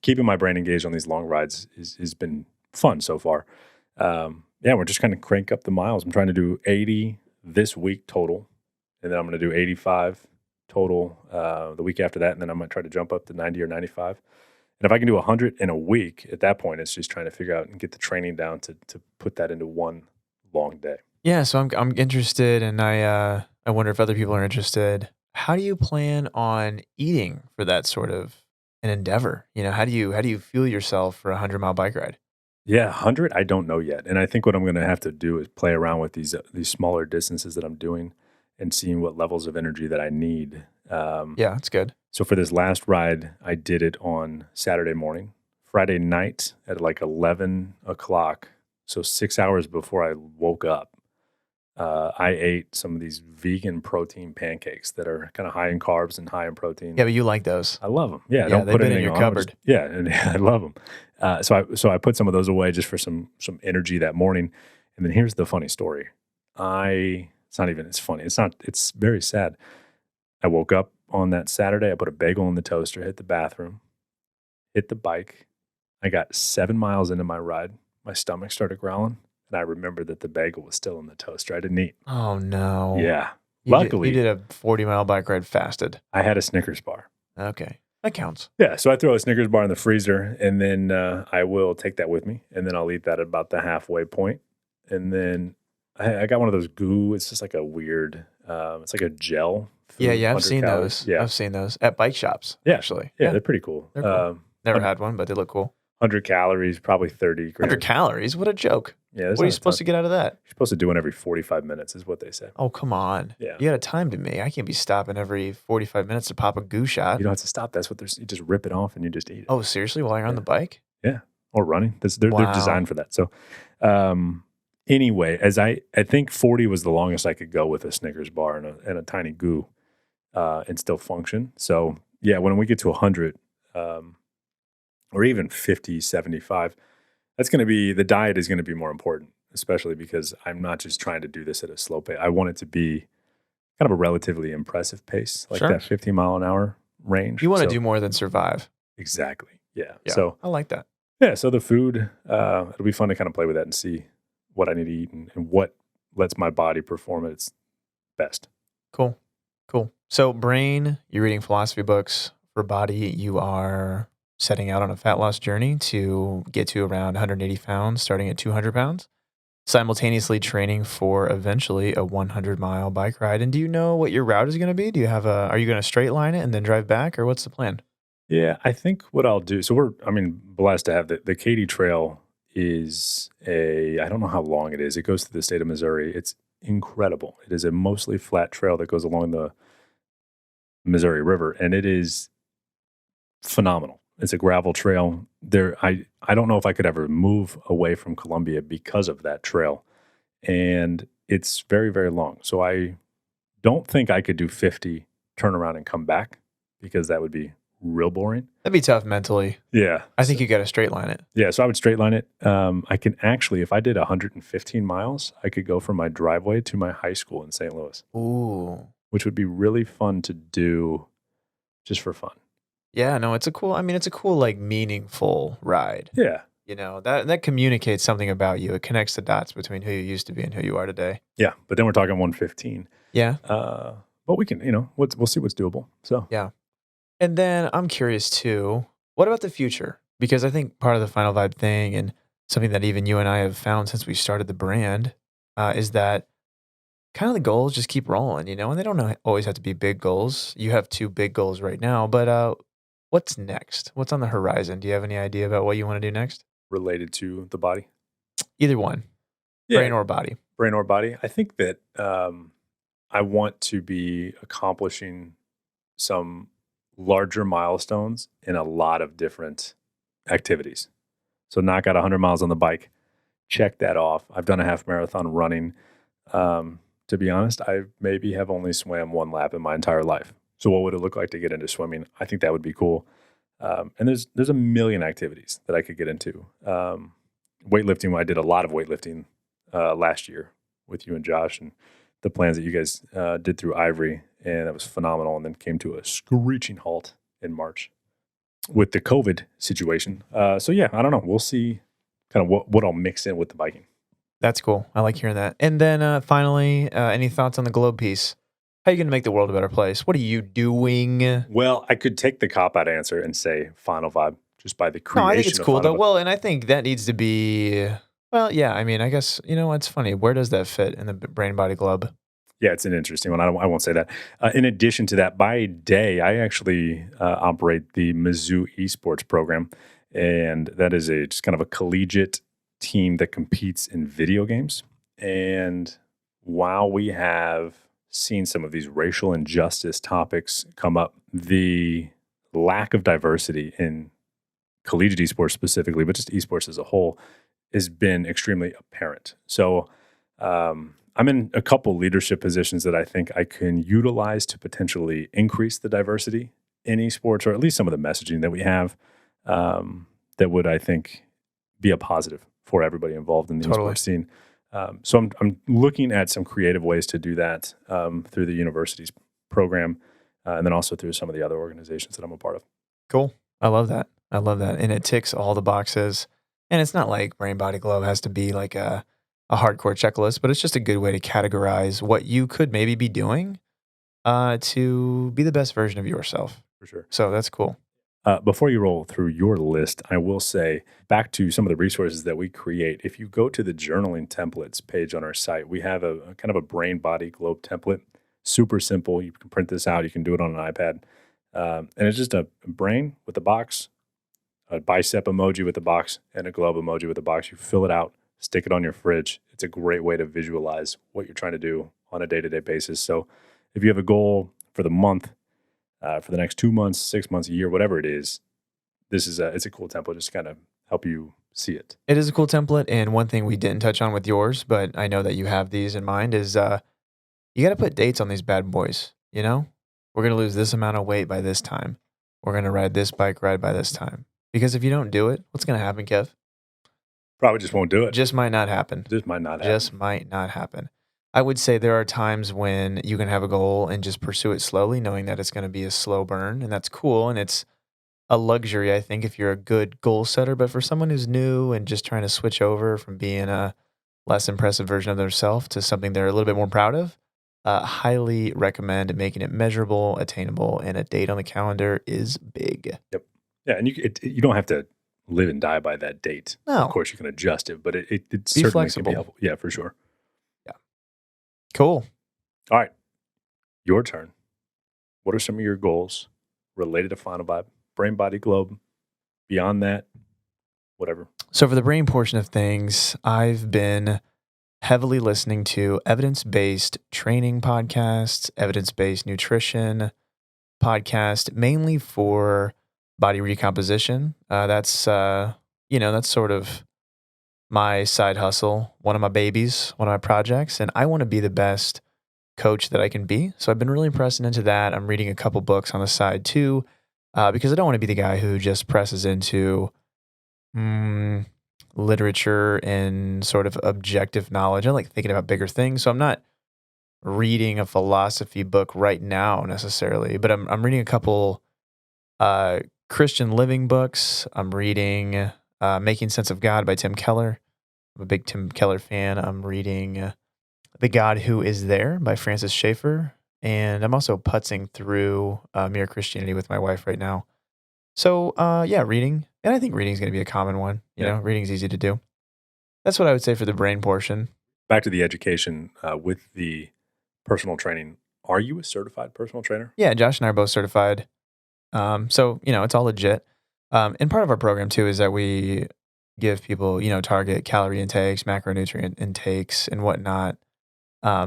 keeping my brain engaged on these long rides has been fun so far. We're just kind of crank up the miles. I'm trying to do 80 this week total, and then I'm going to do 85 total the week after that, and then I might try to jump up to 90 or 95. And if I can do 100 in a week, at that point, it's just trying to figure out and get the training down to put that into one long day. Yeah, so I'm interested, and I wonder if other people are interested. How do you plan on eating for that sort of an endeavor? How do you fuel yourself for a 100-mile bike ride? Yeah, 100, I don't know yet. And I think what I'm going to have to do is play around with these smaller distances that I'm doing and seeing what levels of energy that I need. Yeah, that's good. So for this last ride, I did it on Saturday morning, Friday night at like 11 o'clock. So 6 hours before I woke up, I ate some of these vegan protein pancakes that are kind of high in carbs and high in protein. Yeah, but you like those. I love them. Yeah, I Yeah, don't they've put been in anything your on 'em, just cupboard. yeah, and I love them. So I put some of those away just for some energy that morning. And then here's the funny story. It's funny. It's very sad. I woke up on that Saturday. I put a bagel in the toaster, hit the bathroom, hit the bike. I got 7 miles into my ride. My stomach started growling, and I remembered that the bagel was still in the toaster. I didn't eat. Oh, no. Yeah. You did Luckily, a 40-mile bike ride fasted. I had a Snickers bar. Okay. That counts. Yeah, so I throw a Snickers bar in the freezer, and then I will take that with me, and then I'll eat that at about the halfway point. And then I got one of those goo. It's just like a weird, it's like a gel. Yeah, Food, yeah, I've 100 seen calories. those. Yeah, I've seen those at bike shops, yeah, actually. yeah, they're pretty cool. They're cool. Never 100, had one, but they look cool. 100 calories, probably 30 grams. 100 calories? What a joke. Yeah, What are you supposed to get out of that? You're supposed to do one every 45 minutes, is what they say. Oh, come on. Yeah. You got a time to me. I can't be stopping every 45 minutes to pop a goo shot. You don't have to stop. That's what you just rip it off and you just eat it. Oh, seriously? While you're on the bike? Yeah, or running. They're Wow. designed for that. So, anyway, as I think 40 was the longest I could go with a Snickers bar and a tiny goo, and still function. So yeah, when we get to 100, or even 50, 75, the diet is going to be more important, especially because I'm not just trying to do this at a slow pace. I want it to be kind of a relatively impressive pace, like Sure. that 50 mile an hour range. You want to So- do more than survive. Exactly. Yeah. Yeah. So I like that. yeah, so the food, it'll be fun to kind of play with that and see what I need to eat and what lets my body perform at its best. Cool. Cool. So, brain, you're reading philosophy books. For body, you are setting out on a fat loss journey to get to around 180 pounds, starting at 200 pounds, simultaneously training for eventually a 100-mile bike ride. And do you know what your route is going to be? Are you going to straight line it and then drive back, or what's the plan? Yeah, I think what I'll do, so blessed to have the Katy Trail is I don't know how long it is. It goes through the state of Missouri. It's incredible. It is a mostly flat trail that goes along the Missouri River, and it is phenomenal. It's a gravel trail. I don't know if I could ever move away from Columbia because of that trail. And it's very, very long. So I don't think I could do 50, turn around and come back, because that would be real boring. That'd be tough mentally. Yeah. I think you got to straight line it. Yeah, so I would straight line it. I can actually, if I did 115 miles, I could go from my driveway to my high school in St. Louis, Ooh. which would be really fun to do just for fun. Yeah, no, it's a cool, like meaningful ride. Yeah. You know, that communicates something about you. It connects the dots between who you used to be and who you are today. Yeah, but then we're talking 115. Yeah. But we can, we'll see what's doable. So Yeah. And then I'm curious too, what about the future? Because I think part of the Final Vibe thing, and something that even you and I have found since we started the brand, is that kind of the goals just keep rolling, and they don't always have to be big goals. You have 2 big goals right now, but what's next? What's on the horizon? Do you have any idea about what you want to do next? related to the body. Either one, brain or body. Brain or body. I think that I want to be accomplishing some larger milestones in a lot of different activities. So knock out 100 miles on the bike, check that off. I've done a half marathon running. To be honest, I maybe have only swam 1 lap in my entire life. So what would it look like to get into swimming? I think that would be cool. And there's a million activities that I could get into. Weightlifting, I did a lot of weightlifting last year with you and Josh, and the plans that you guys did through Ivory, and that was phenomenal, and then came to a screeching halt in March with the COVID situation. So yeah, I don't know. We'll see kind of what I'll mix in with the biking. That's cool. I like hearing that. And then finally, any thoughts on the globe piece? How are you going to make the world a better place? What are you doing? Well, I could take the cop-out answer and say Final Vibe, just by the creation. No, I think it's of cool Final though. Vibe. Well, and I think that needs to be. Well, yeah. I mean, I guess it's funny. Where does that fit in the brain body club? Yeah, it's an interesting one. I won't say that. In addition to that, by day, I actually operate the Mizzou esports program, and that is just kind of a collegiate team that competes in video games. And while we have seen some of these racial injustice topics come up, the lack of diversity in collegiate esports specifically, but just esports as a whole, has been extremely apparent. So I'm in a couple leadership positions that I think I can utilize to potentially increase the diversity in esports, or at least some of the messaging that we have that would, I think, be a positive for everybody involved in the Totally. esports scene. So I'm looking at some creative ways to do that through the university's program, and then also through some of the other organizations that I'm a part of. Cool. I love that. I love that. And it ticks all the boxes. And it's not like Brain Body Globe has to be like a hardcore checklist, but it's just a good way to categorize what you could maybe be doing to be the best version of yourself. For sure. So that's cool. Before you roll through your list, I will say back to some of the resources that we create. If you go to the journaling templates page on our site, we have a kind of a brain body globe template. Super simple. You can print this out. You can do it on an iPad. And it's just a brain with a box, a bicep emoji with a box, and a globe emoji with a box. You fill it out, stick it on your fridge. It's a great way to visualize what you're trying to do on a day-to-day basis. So if you have a goal for the month, for the next 2 months, 6 months, a year, whatever it is, it's a cool template just to kind of help you see it. It is a cool template. And one thing we didn't touch on with yours, but I know that you have these in mind, is you got to put dates on these bad boys. You know, we're going to lose this amount of weight by this time. We're going to ride this bike ride by this time. Because if you don't do it, what's going to happen, Kev? Probably just won't do it. Just might not happen. Just might not happen. Just might not happen. I would say there are times when you can have a goal and just pursue it slowly, knowing that it's going to be a slow burn, and that's cool. And it's a luxury, I think, if you're a good goal setter. But for someone who's new and just trying to switch over from being a less impressive version of themselves to something they're a little bit more proud of, highly recommend making it measurable, attainable, and a date on the calendar is big. Yep. Yeah, and you don't have to live and die by that date. No. Of course, you can adjust it, but it Be certainly flexible. can be helpful. Yeah, for sure. Cool. All right, your turn. What are some of your goals related to Final Vibe, Brain Body Globe? Beyond that, whatever. So for the brain portion of things, I've been heavily listening to evidence-based training podcasts, evidence-based nutrition podcast, mainly for body recomposition. That's sort of my side hustle, one of my babies, one of my projects, and I want to be the best coach that I can be. So I've been really pressing into that. I'm reading a couple books on the side too, because I don't want to be the guy who just presses into literature and sort of objective knowledge. I like thinking about bigger things. So I'm not reading a philosophy book right now necessarily, but I'm reading a couple Christian living books. I'm reading Making Sense of God by Tim Keller. I'm a big Tim Keller fan. I'm reading The God Who Is There by Francis Schaeffer. And I'm also putzing through Mere Christianity with my wife right now. So, reading. And I think reading is going to be a common one. You know, reading is easy to do. That's what I would say for the brain portion. Back to the education with the personal training. Are you a certified personal trainer? Yeah, Josh and I are both certified. So, it's all legit. And part of our program too is that we give people, target calorie intakes, macronutrient intakes, and whatnot.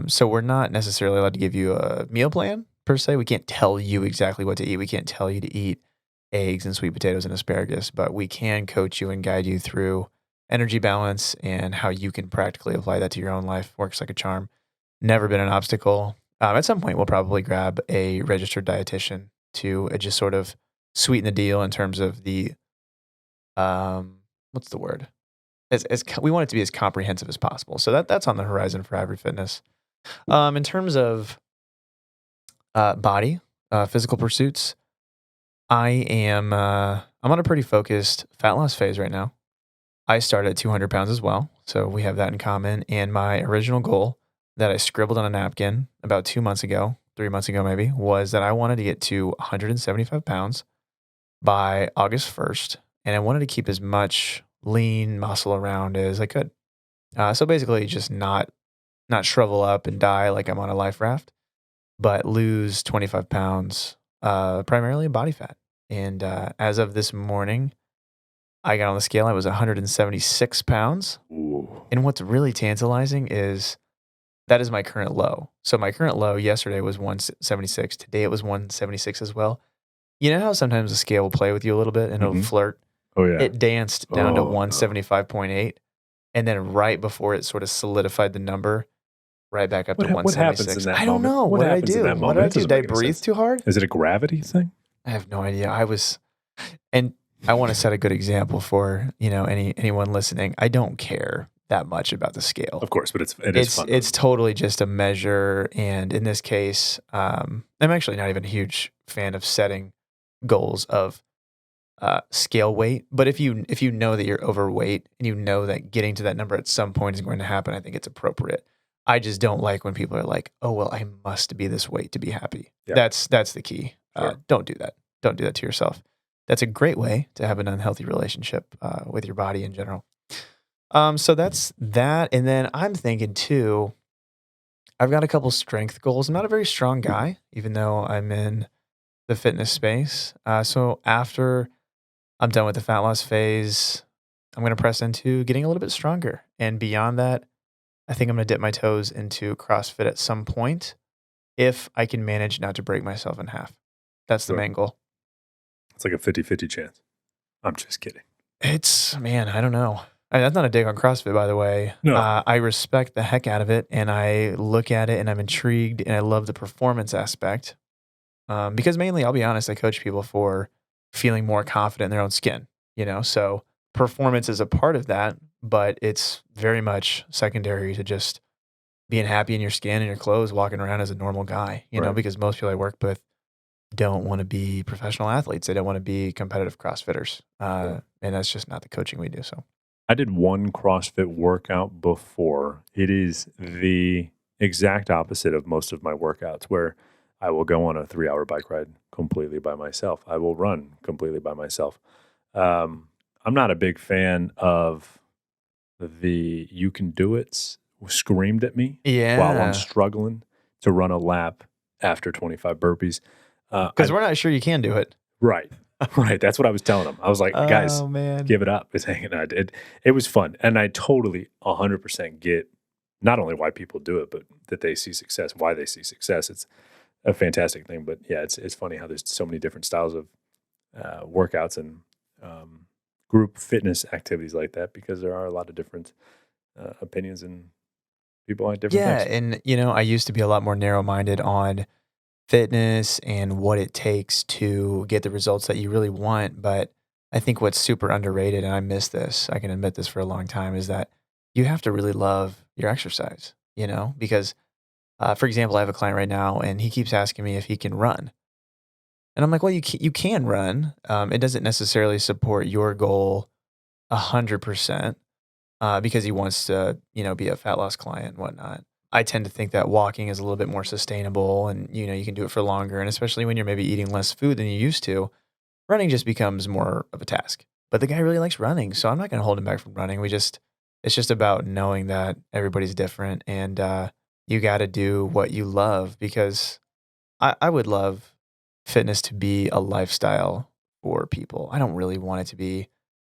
So we're not necessarily allowed to give you a meal plan per se. We can't tell you exactly what to eat. We can't tell you to eat eggs and sweet potatoes and asparagus, but we can coach you and guide you through energy balance and how you can practically apply that to your own life. Works like a charm. Never been an obstacle. At some point, we'll probably grab a registered dietitian to just sort of sweeten the deal in terms of the, what's the word? We want it to be as comprehensive as possible. So that's on the horizon for Ivory Fitness. In terms of body, physical pursuits, I'm on a pretty focused fat loss phase right now. I started at 200 pounds as well, so we have that in common. And my original goal that I scribbled on a napkin about 3 months ago maybe, was that I wanted to get to 175 pounds by August 1st, and I wanted to keep as much lean muscle around as I could. So basically just not shrivel up and die like I'm on a life raft, but lose 25 pounds, primarily body fat. And as of this morning, I got on the scale. I was 176 pounds. Ooh. And what's really tantalizing is that is my current low. So my current low yesterday was 176. Today it was 176 as well. You know how sometimes the scale will play with you a little bit and it'll Mhm. flirt? Oh, yeah. It danced down to Oh, no. 175.8. And then right before it sort of solidified the number, right back up to What happens in 176. that I don't moment? know. What What did I happens in do? that What did moment? I It do? doesn't Did I make any breathe sense. too hard? Is it a gravity thing? I have no idea. And I want to set a good example for, anyone listening. I don't care that much about the scale. Of course, but it is fun. It's totally just a measure, and in this case, I'm actually not even a huge fan of setting goals of scale weight. But if you know that you're overweight and you know that getting to that number at some point is going to happen, I think it's appropriate. I just don't like when people are like, "Oh well, I must be this weight to be happy." Yeah. That's the key. Sure. Don't do that. Don't do that to yourself. That's a great way to have an unhealthy relationship with your body in general. So that's that, and then I'm thinking too. I've got a couple strength goals. I'm not a very strong guy, even though I'm in the fitness space. So after I'm done with the fat loss phase, I'm going to press into getting a little bit stronger. And beyond that, I think I'm going to dip my toes into CrossFit at some point if I can manage not to break myself in half. That's the Sure. main goal. It's like a 50-50 chance. I'm just kidding. Man, I don't know. That's not a dig on CrossFit, by the way. No. I respect the heck out of it, and I look at it, and I'm intrigued, and I love the performance aspect. Because mainly, I'll be honest, I coach people for feeling more confident in their own skin. So performance is a part of that, but it's very much secondary to just being happy in your skin and your clothes, walking around as a normal guy. Right. Because most people I work with don't want to be professional athletes. They don't want to be competitive CrossFitters. Right. And that's just not the coaching we do. So I did one CrossFit workout before. It is the exact opposite of most of my workouts, where I will go on a 3-hour bike ride completely by myself. I will run completely by myself. I'm not a big fan of the "you can do it" screamed at me while I'm yeah, struggling to run a lap after 25 burpees. because we're not sure you can do it. Right. Right. That's what I was telling them. I was like, guys, Oh man, give it up. It's hanging out. It was fun. And I totally 100% get not only why people do it, but that they see success, why they see success. It's a fantastic thing. But yeah, it's funny how there's so many different styles of workouts and group fitness activities like that, because there are a lot of different opinions and people like different yeah, things. and I used to be a lot more narrow-minded on fitness and what it takes to get the results that you really want. But I think what's super underrated, and I miss this, I can admit this for a long time, is that you have to really love your exercise, because, for example, I have a client right now and he keeps asking me if he can run. And I'm like, well, you can run. It doesn't necessarily support your goal 100%, because he wants to, be a fat loss client and whatnot. I tend to think that walking is a little bit more sustainable and, you can do it for longer. And especially when you're maybe eating less food than you used to, running just becomes more of a task. But the guy really likes running. So I'm not going to hold him back from running. It's just about knowing that everybody's different and you got to do what you love, because I would love fitness to be a lifestyle for people. I don't really want it to be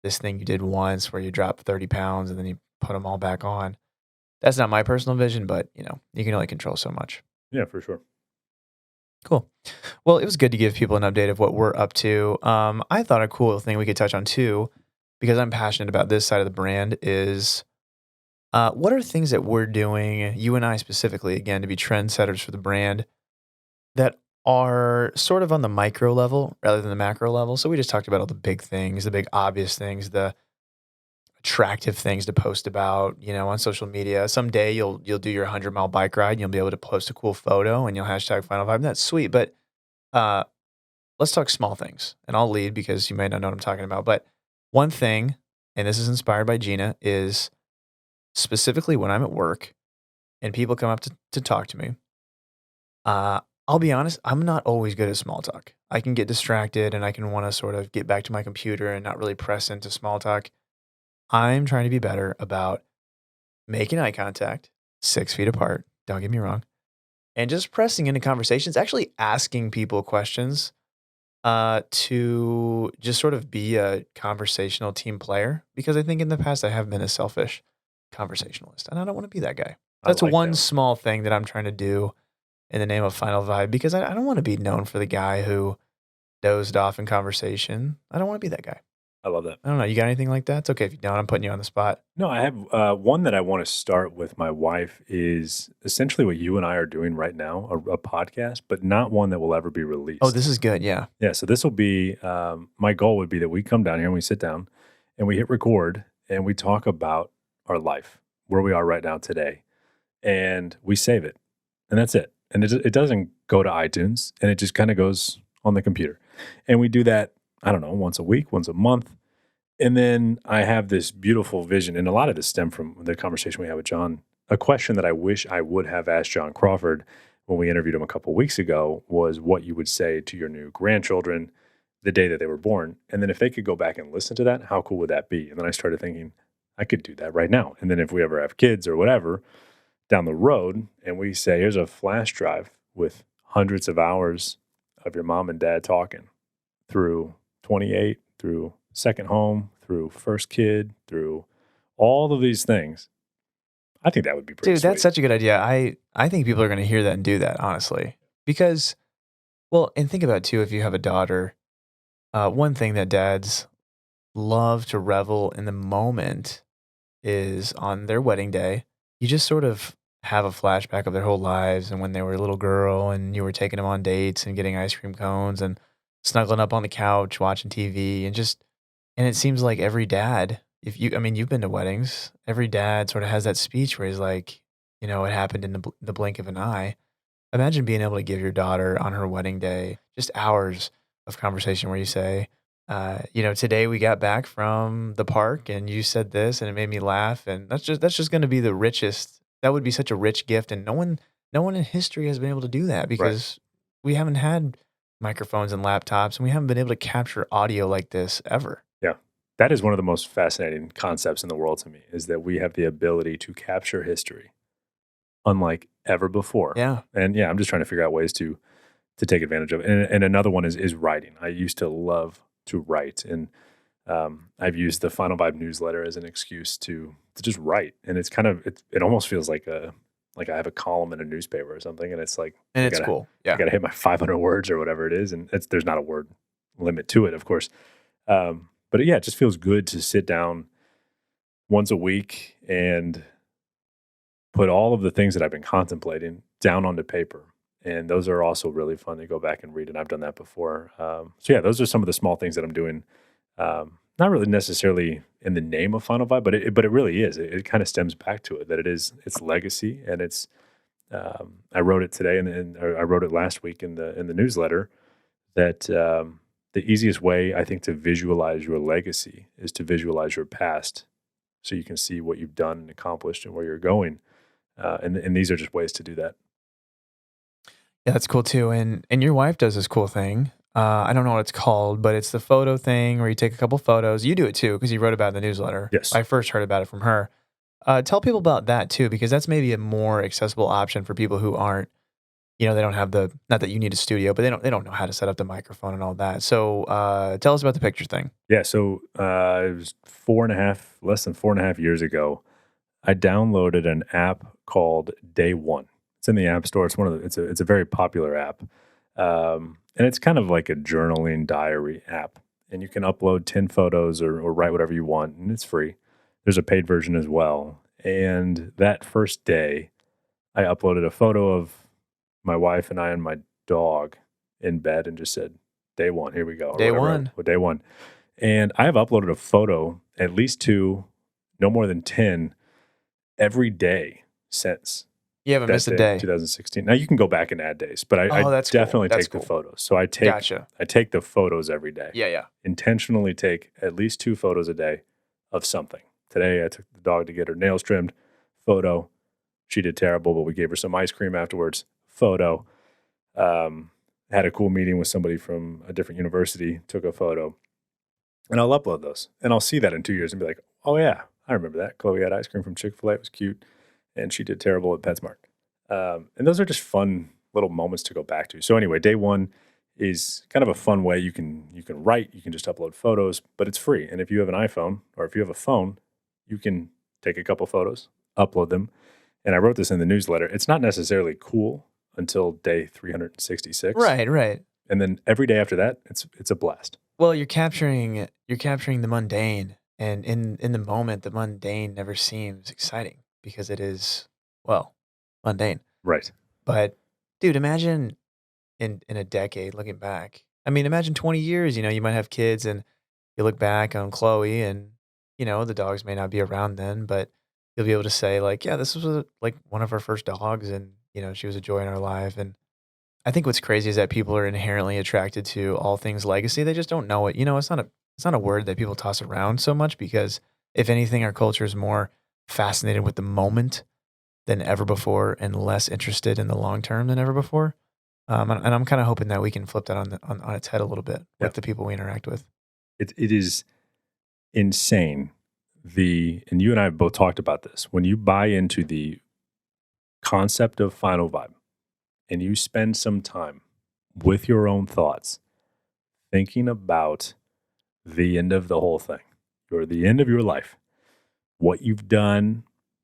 this thing you did once where you drop 30 pounds and then you put them all back on. That's not my personal vision, but you can only control so much. Yeah, for sure. Cool. Well, it was good to give people an update of what we're up to. I thought a cool thing we could touch on too, because I'm passionate about this side of the brand, is what are things that we're doing, you and I specifically, again, to be trendsetters for the brand that are sort of on the micro level rather than the macro level. So we just talked about all the big things, the big obvious things, the attractive things to post about, on social media. Someday you'll do your 100-mile bike ride and you'll be able to post a cool photo and you'll hashtag Final Vibe. That's sweet. But uh, let's talk small things. And I'll lead because you may not know what I'm talking about. But one thing, and this is inspired by Gina, is specifically when I'm at work and people come up to talk to me, I'll be honest, I'm not always good at small talk. I can get distracted and I can want to sort of get back to my computer and not really press into small talk. I'm trying to be better about making eye contact, 6 feet apart, don't get me wrong, and just pressing into conversations, actually asking people questions. to just sort of be a conversational team player because I think in the past I have been a selfish conversationalist, and I don't want to be that guy. I That's like one that. small thing that I'm trying to do in the name of Final Vibe because I don't want to be known for the guy who dozed off in conversation. I don't want to be that guy. I love that. I don't know. You got anything like that? It's okay if you don't. I'm putting you on the spot. No, I have one that I want to start with my wife is essentially what you and I are doing right now, a podcast, but not one that will ever be Oh, released. this is good. Yeah. Yeah, so this will be my goal would be that we come down here and we sit down and we hit record and we talk about our life, where we are right now today, and we save it, and that's it. And it doesn't go to iTunes, and it just kind of goes on the computer, and we do that. I don't know, once a week, once a month, and then I have this beautiful vision, and a lot of this stemmed from the conversation we had with John. A question that I wish I would have asked John Crawford when we interviewed him a couple of weeks ago was what you would say to your new grandchildren the day that they were born. And then if they could go back and listen to that, how cool would that be? And then I started thinking, I could do that right now. And then if we ever have kids or whatever down the road, and we say, here's a flash drive with hundreds of hours of your mom and dad talking through 28, through second home, through first kid, through all of these things. I think that would be pretty Dude, that's sweet. such a good idea. I think people are going to hear that and do that, honestly. Because, well, and think about it too, if you have a daughter, one thing that dads love to revel in the moment is on their wedding day. You just sort of have a flashback of their whole lives and when they were a little girl and you were taking them on dates and getting ice cream cones and snuggling up on the couch watching TV and it seems like every dad, if you I mean, you've been to weddings, every dad sort of has that speech where he's like, it happened in the blink of an eye. Imagine being able to give your daughter on her wedding day just hours of conversation where you say, today we got back from the park and you said this and it made me laugh. And that's just going to be the richest. That would be such a rich gift. And no one in history has been able to do that Right. because we haven't had microphones and laptops and we haven't been able to capture audio like this ever. Yeah. That is one of the most fascinating concepts in the world to me is that we have the ability to capture history unlike ever before. Yeah. And yeah, I'm just trying to figure out ways to take advantage of it. And another one is writing. I used to love to write, and I've used the Final Vibe newsletter as an excuse to just write. And it's kind of it almost feels like I have a column in a newspaper or something, and it's like And I it's gotta cool. I Yeah. gotta hit my 500 words or whatever it is, and there's not a word limit to it, of course. But yeah, it just feels good to sit down once a week and put all of the things that I've been contemplating down onto paper. And those are also really fun to go back and read. And I've done that before. So yeah, those are some of the small things that I'm doing. Not really necessarily in the name of Final Vibe, but it really is. It kind of stems back to it that it's legacy, and it's. I wrote it today, or I wrote it last week in the newsletter that the easiest way I think to visualize your legacy is to visualize your past, so you can see what you've done and accomplished and where you're going. And these are just ways to do that. Yeah, that's cool too. And your wife does this cool thing. I don't know what it's called, but it's the photo thing where you take a couple photos. You do it too because you wrote about it in the newsletter. Yes. I first heard about it from her. Tell people about that too because that's maybe a more accessible option for people who aren't, they don't have the not that you need a studio, but they don't know how to set up the microphone and all that. So tell us about the picture thing. Yeah. So it was less than 4.5 years ago. I downloaded an app called Day One. It's in the App Store. It's a very popular app, and it's kind of like a journaling diary app. And you can upload 10 photos or write whatever you want, and it's free. There's a paid version as well. And that first day, I uploaded a photo of my wife and I and my dog in bed and just said, "Day one, here we go," or Day whatever. one. Day one. And I have uploaded a photo, at least two, no more than 10 every day since You haven't that missed a day, day. 2016. Now you can go back and add days, but I Oh, that's cool. definitely That's take the cool. photos. So Gotcha. I take the photos every day. Yeah, yeah. Intentionally take at least 2 photos a day of something. Today I took the dog to get her nails trimmed. Photo. She did terrible, but we gave her some ice cream afterwards. Photo. Had a cool meeting with somebody from a different university. Took a photo, and I'll upload those, and I'll see that in 2 years and be like, "Oh yeah, I remember that. Chloe had ice cream from Chick-fil-A. It was cute, and she did terrible at PetSmart." And those are just fun little moments to go back to. So anyway, day one is kind of a fun way. You can write, you can just upload photos, but it's free. And if you have an iPhone or if you have a phone, you can take a couple photos, upload them. And I wrote this in the newsletter. It's not necessarily cool until day 366. Right. And then every day after that, it's a blast. Well, you're capturing the mundane, and in the moment, the mundane never seems exciting because it is, well, mundane. Right. But dude, imagine in a decade looking back. I mean, imagine 20 years, you might have kids and you look back on Chloe and the dogs may not be around then, but you'll be able to say like, yeah, this was like one of our first dogs and she was a joy in our life. And I think what's crazy is that people are inherently attracted to all things legacy. They just don't know it. It's not a word that people toss around so much because if anything, our culture is more fascinated with the moment than ever before and less interested in the long term than ever before. And I'm kind of hoping that we can flip that on its head a little bit with the people we interact with. It is insane. And you and I have both talked about this. When you buy into the concept of Final Vibe and you spend some time with your own thoughts, thinking about the end of the whole thing, or the end of your life, what you've done,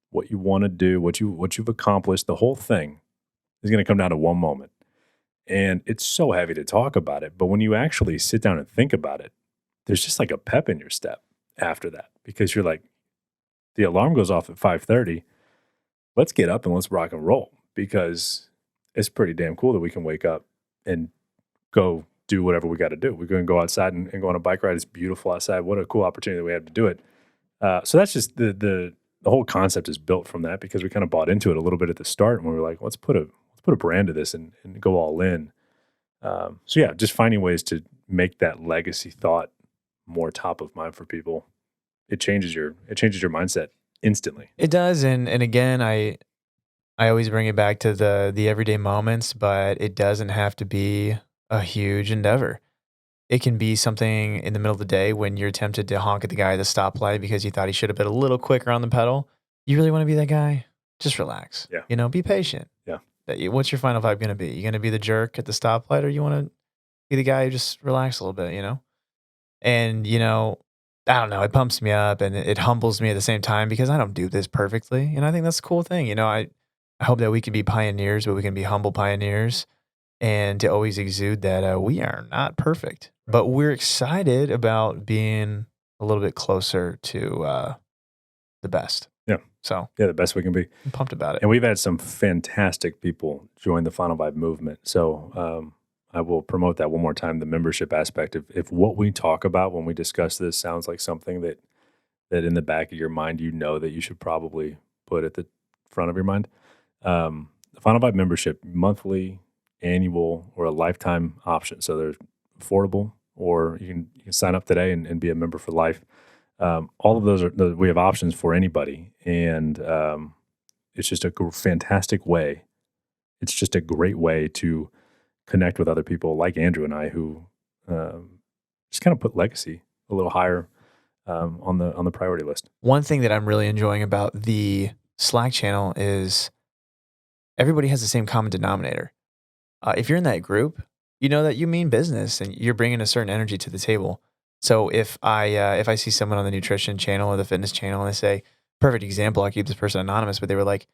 what you want to do, what you've accomplished, the whole thing is going to come down to one moment. And it's so heavy to talk about it, but when you actually sit down and think about it, there's just like a pep in your step after that, because you're like, the alarm goes off at 5:30. Let's get up and let's rock and roll, because it's pretty damn cool that we can wake up and go do whatever we got to do. We're going to go outside and go on a bike ride. It's beautiful outside. What a cool opportunity that we have to do it. So that's just the whole concept is built from that, because we kind of bought into it a little bit at the start, and we were like, let's put a brand to this and go all in. So yeah, just finding ways to make that legacy thought more top of mind for people. It changes your mindset instantly. It does, and again, I always bring it back to the everyday moments, but it doesn't have to be a huge endeavor. It can be something in the middle of the day when you're tempted to honk at the guy at the stoplight because you thought he should have been a little quicker on the pedal. You really want to be that guy? Just relax. Yeah. Be patient. Yeah. What's your final vibe going to be? You going to be the jerk at the stoplight, or you want to be the guy who just relax a little bit, And, I don't know, it pumps me up and it humbles me at the same time because I don't do this perfectly. And I think that's a cool thing. I hope that we can be pioneers, but we can be humble pioneers and to always exude that we are not perfect, but we're excited about being a little bit closer to the best. Yeah. So, yeah, the best we can be. I'm pumped about it. And we've had some fantastic people join the Final Vibe movement. So I will promote that one more time, the membership aspect. If what we talk about when we discuss this sounds like something that in the back of your mind, that you should probably put at the front of your mind, the Final Vibe membership, monthly, annual, or a lifetime option. So they're affordable, or you can sign up today and be a member for life. All of those we have options for anybody, and it's just a fantastic way. It's just a great way to connect with other people like Andrew and I, who just kind of put legacy a little higher on the priority list. One thing that I'm really enjoying about the Slack channel is everybody has the same common denominator. If you're in that group, you know that you mean business and you're bringing a certain energy to the table. So if I see someone on the nutrition channel or the fitness channel and they say, perfect example, I keep this person anonymous, but they were like,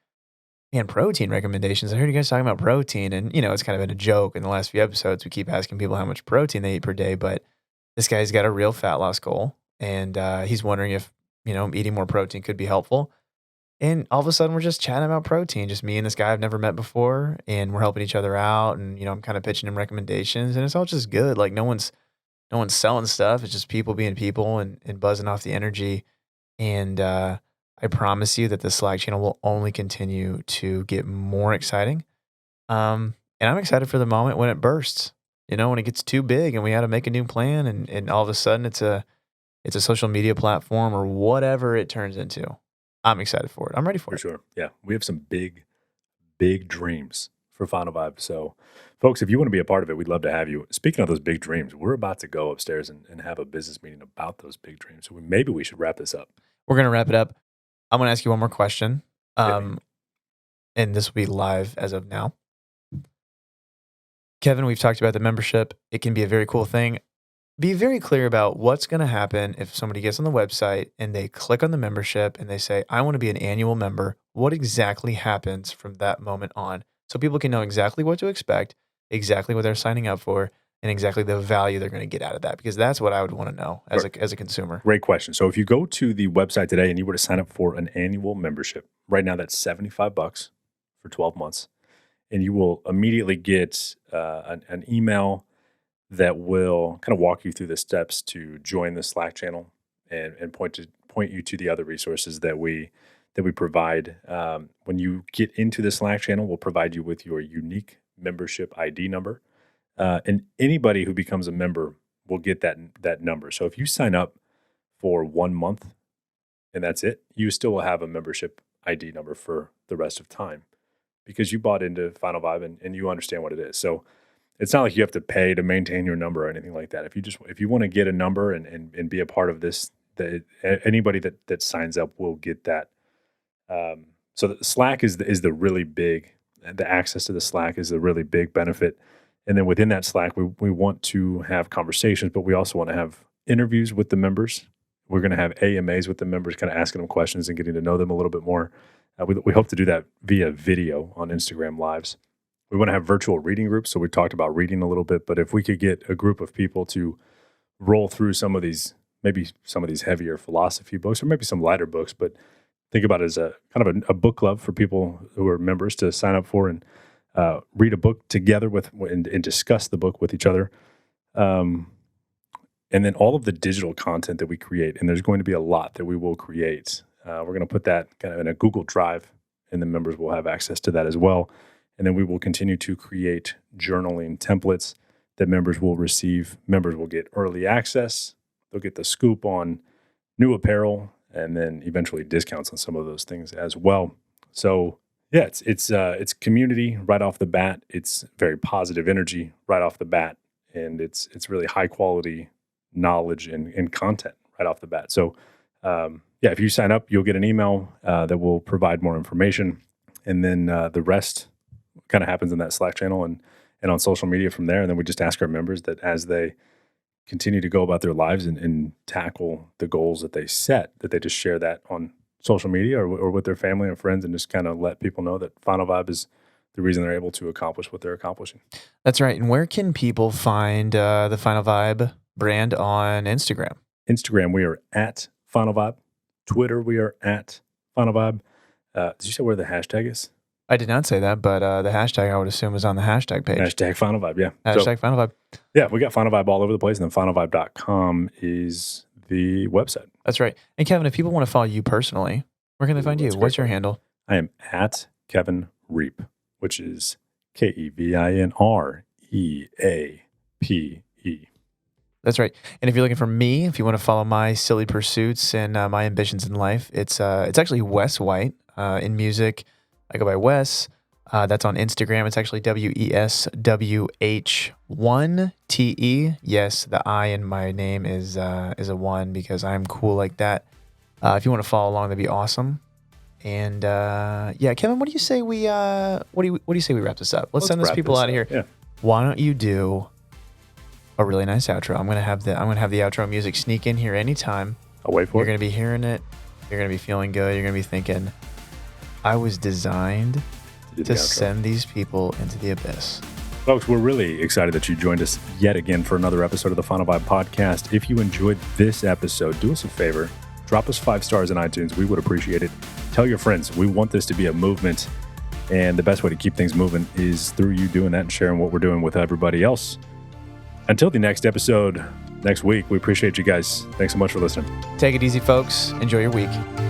man, protein recommendations. I heard you guys talking about protein, and it's kind of been a joke in the last few episodes. We keep asking people how much protein they eat per day, but this guy's got a real fat loss goal, and he's wondering if eating more protein could be helpful. And all of a sudden, we're just chatting about protein, just me and this guy I've never met before, and we're helping each other out. And I'm kind of pitching him recommendations, and it's all just good. Like no one's selling stuff. It's just people being people and buzzing off the energy. And I promise you that the Slack channel will only continue to get more exciting. And I'm excited for the moment when it bursts. When it gets too big and we had to make a new plan, and all of a sudden it's a social media platform or whatever it turns into. I'm excited for it. I'm ready for it. For sure. Yeah. We have some big dreams for Final Vibe. So, folks, if you want to be a part of it, we'd love to have you. Speaking of those big dreams, we're about to go upstairs and have a business meeting about those big dreams. So maybe we should wrap this up. We're going to wrap it up. I'm going to ask you one more question. And this will be live as of now. Kevin, we've talked about the membership. It can be a very cool thing. Be very clear about what's going to happen if somebody gets on the website and they click on the membership and they say, I want to be an annual member. What exactly happens from that moment on? So people can know exactly what to expect, exactly what they're signing up for, and exactly the value they're going to get out of that. Because that's what I would want to know as a consumer. Great question. So if you go to the website today and you were to sign up for an annual membership, right now that's $75 for 12 months. And you will immediately get an email that will kind of walk you through the steps to join the Slack channel and point you to the other resources that we provide. When you get into the Slack channel, we'll provide you with your unique membership ID number, and anybody who becomes a member will get that number. So if you sign up for 1 month and that's it, you still will have a membership ID number for the rest of time because you bought into Final Vibe and you understand what it is. So it's not like you have to pay to maintain your number or anything like that. If you want to get a number and be a part of this, anybody that signs up will get that. So the Slack is the really big, the access to the Slack is the really big benefit. And then within that Slack, we want to have conversations, but we also want to have interviews with the members. We're going to have AMAs with the members, kind of asking them questions and getting to know them a little bit more. We hope to do that via video on Instagram Lives. We want to have virtual reading groups. So we talked about reading a little bit, but if we could get a group of people to roll through maybe some of these heavier philosophy books, or maybe some lighter books, but think about it as a kind of a book club for people who are members to sign up for and read a book together and discuss the book with each other. And then all of the digital content that we create, and there's going to be a lot that we will create. We're going to put that kind of in a Google Drive, and the members will have access to that as well. And then we will continue to create journaling templates that members will receive. Members will get early access. They'll get the scoop on new apparel, and then eventually discounts on some of those things as well. So yeah, it's community right off the bat. It's very positive energy right off the bat, and it's really high quality knowledge and content right off the bat. So yeah, if you sign up, you'll get an email that will provide more information, and then the rest kind of happens in that Slack channel and on social media from there. And then we just ask our members that as they continue to go about their lives and tackle the goals that they set, that they just share that on social media or with their family and friends, and just kind of let people know that Final Vibe is the reason they're able to accomplish what they're accomplishing. That's right. And where can people find the Final Vibe brand on Instagram? Instagram, we are at Final Vibe. Twitter, we are at Final Vibe. Did you say where the hashtag is? I did not say that, but the hashtag, I would assume, is on the hashtag page. Hashtag Final Vibe, yeah. Hashtag Final Vibe. Yeah, we got Final Vibe all over the place, and then finalvibe.com is the website. That's right. And Kevin, if people want to follow you personally, where can they find you? What's your handle? I am at Kevin Reape, which is KevinReape. That's right. And if you're looking for me, if you want to follow my silly pursuits and my ambitions in life, it's actually Wes White in music. I go by Wes. That's on Instagram. It's actually WESWH1TE. Yes, the I in my name is a 1 because I'm cool like that. If you want to follow along, that'd be awesome. And yeah, Kevin, what do you say we what do you say we wrap this up? Let's send these people out of here. Yeah. Why don't you do a really nice outro? I'm gonna have the outro music sneak in here anytime. I'll wait for it. You're gonna be hearing it. You're gonna be feeling good. You're gonna be thinking, I was designed to send these people into the abyss. Folks, we're really excited that you joined us yet again for another episode of the Final Vibe podcast. If you enjoyed this episode, do us a favor, drop us 5 stars in iTunes. We would appreciate it. Tell your friends. We want this to be a movement, and the best way to keep things moving is through you doing that and sharing what we're doing with everybody else. Until the next episode next week, we appreciate you guys. Thanks so much for listening. Take it easy, folks. Enjoy your week.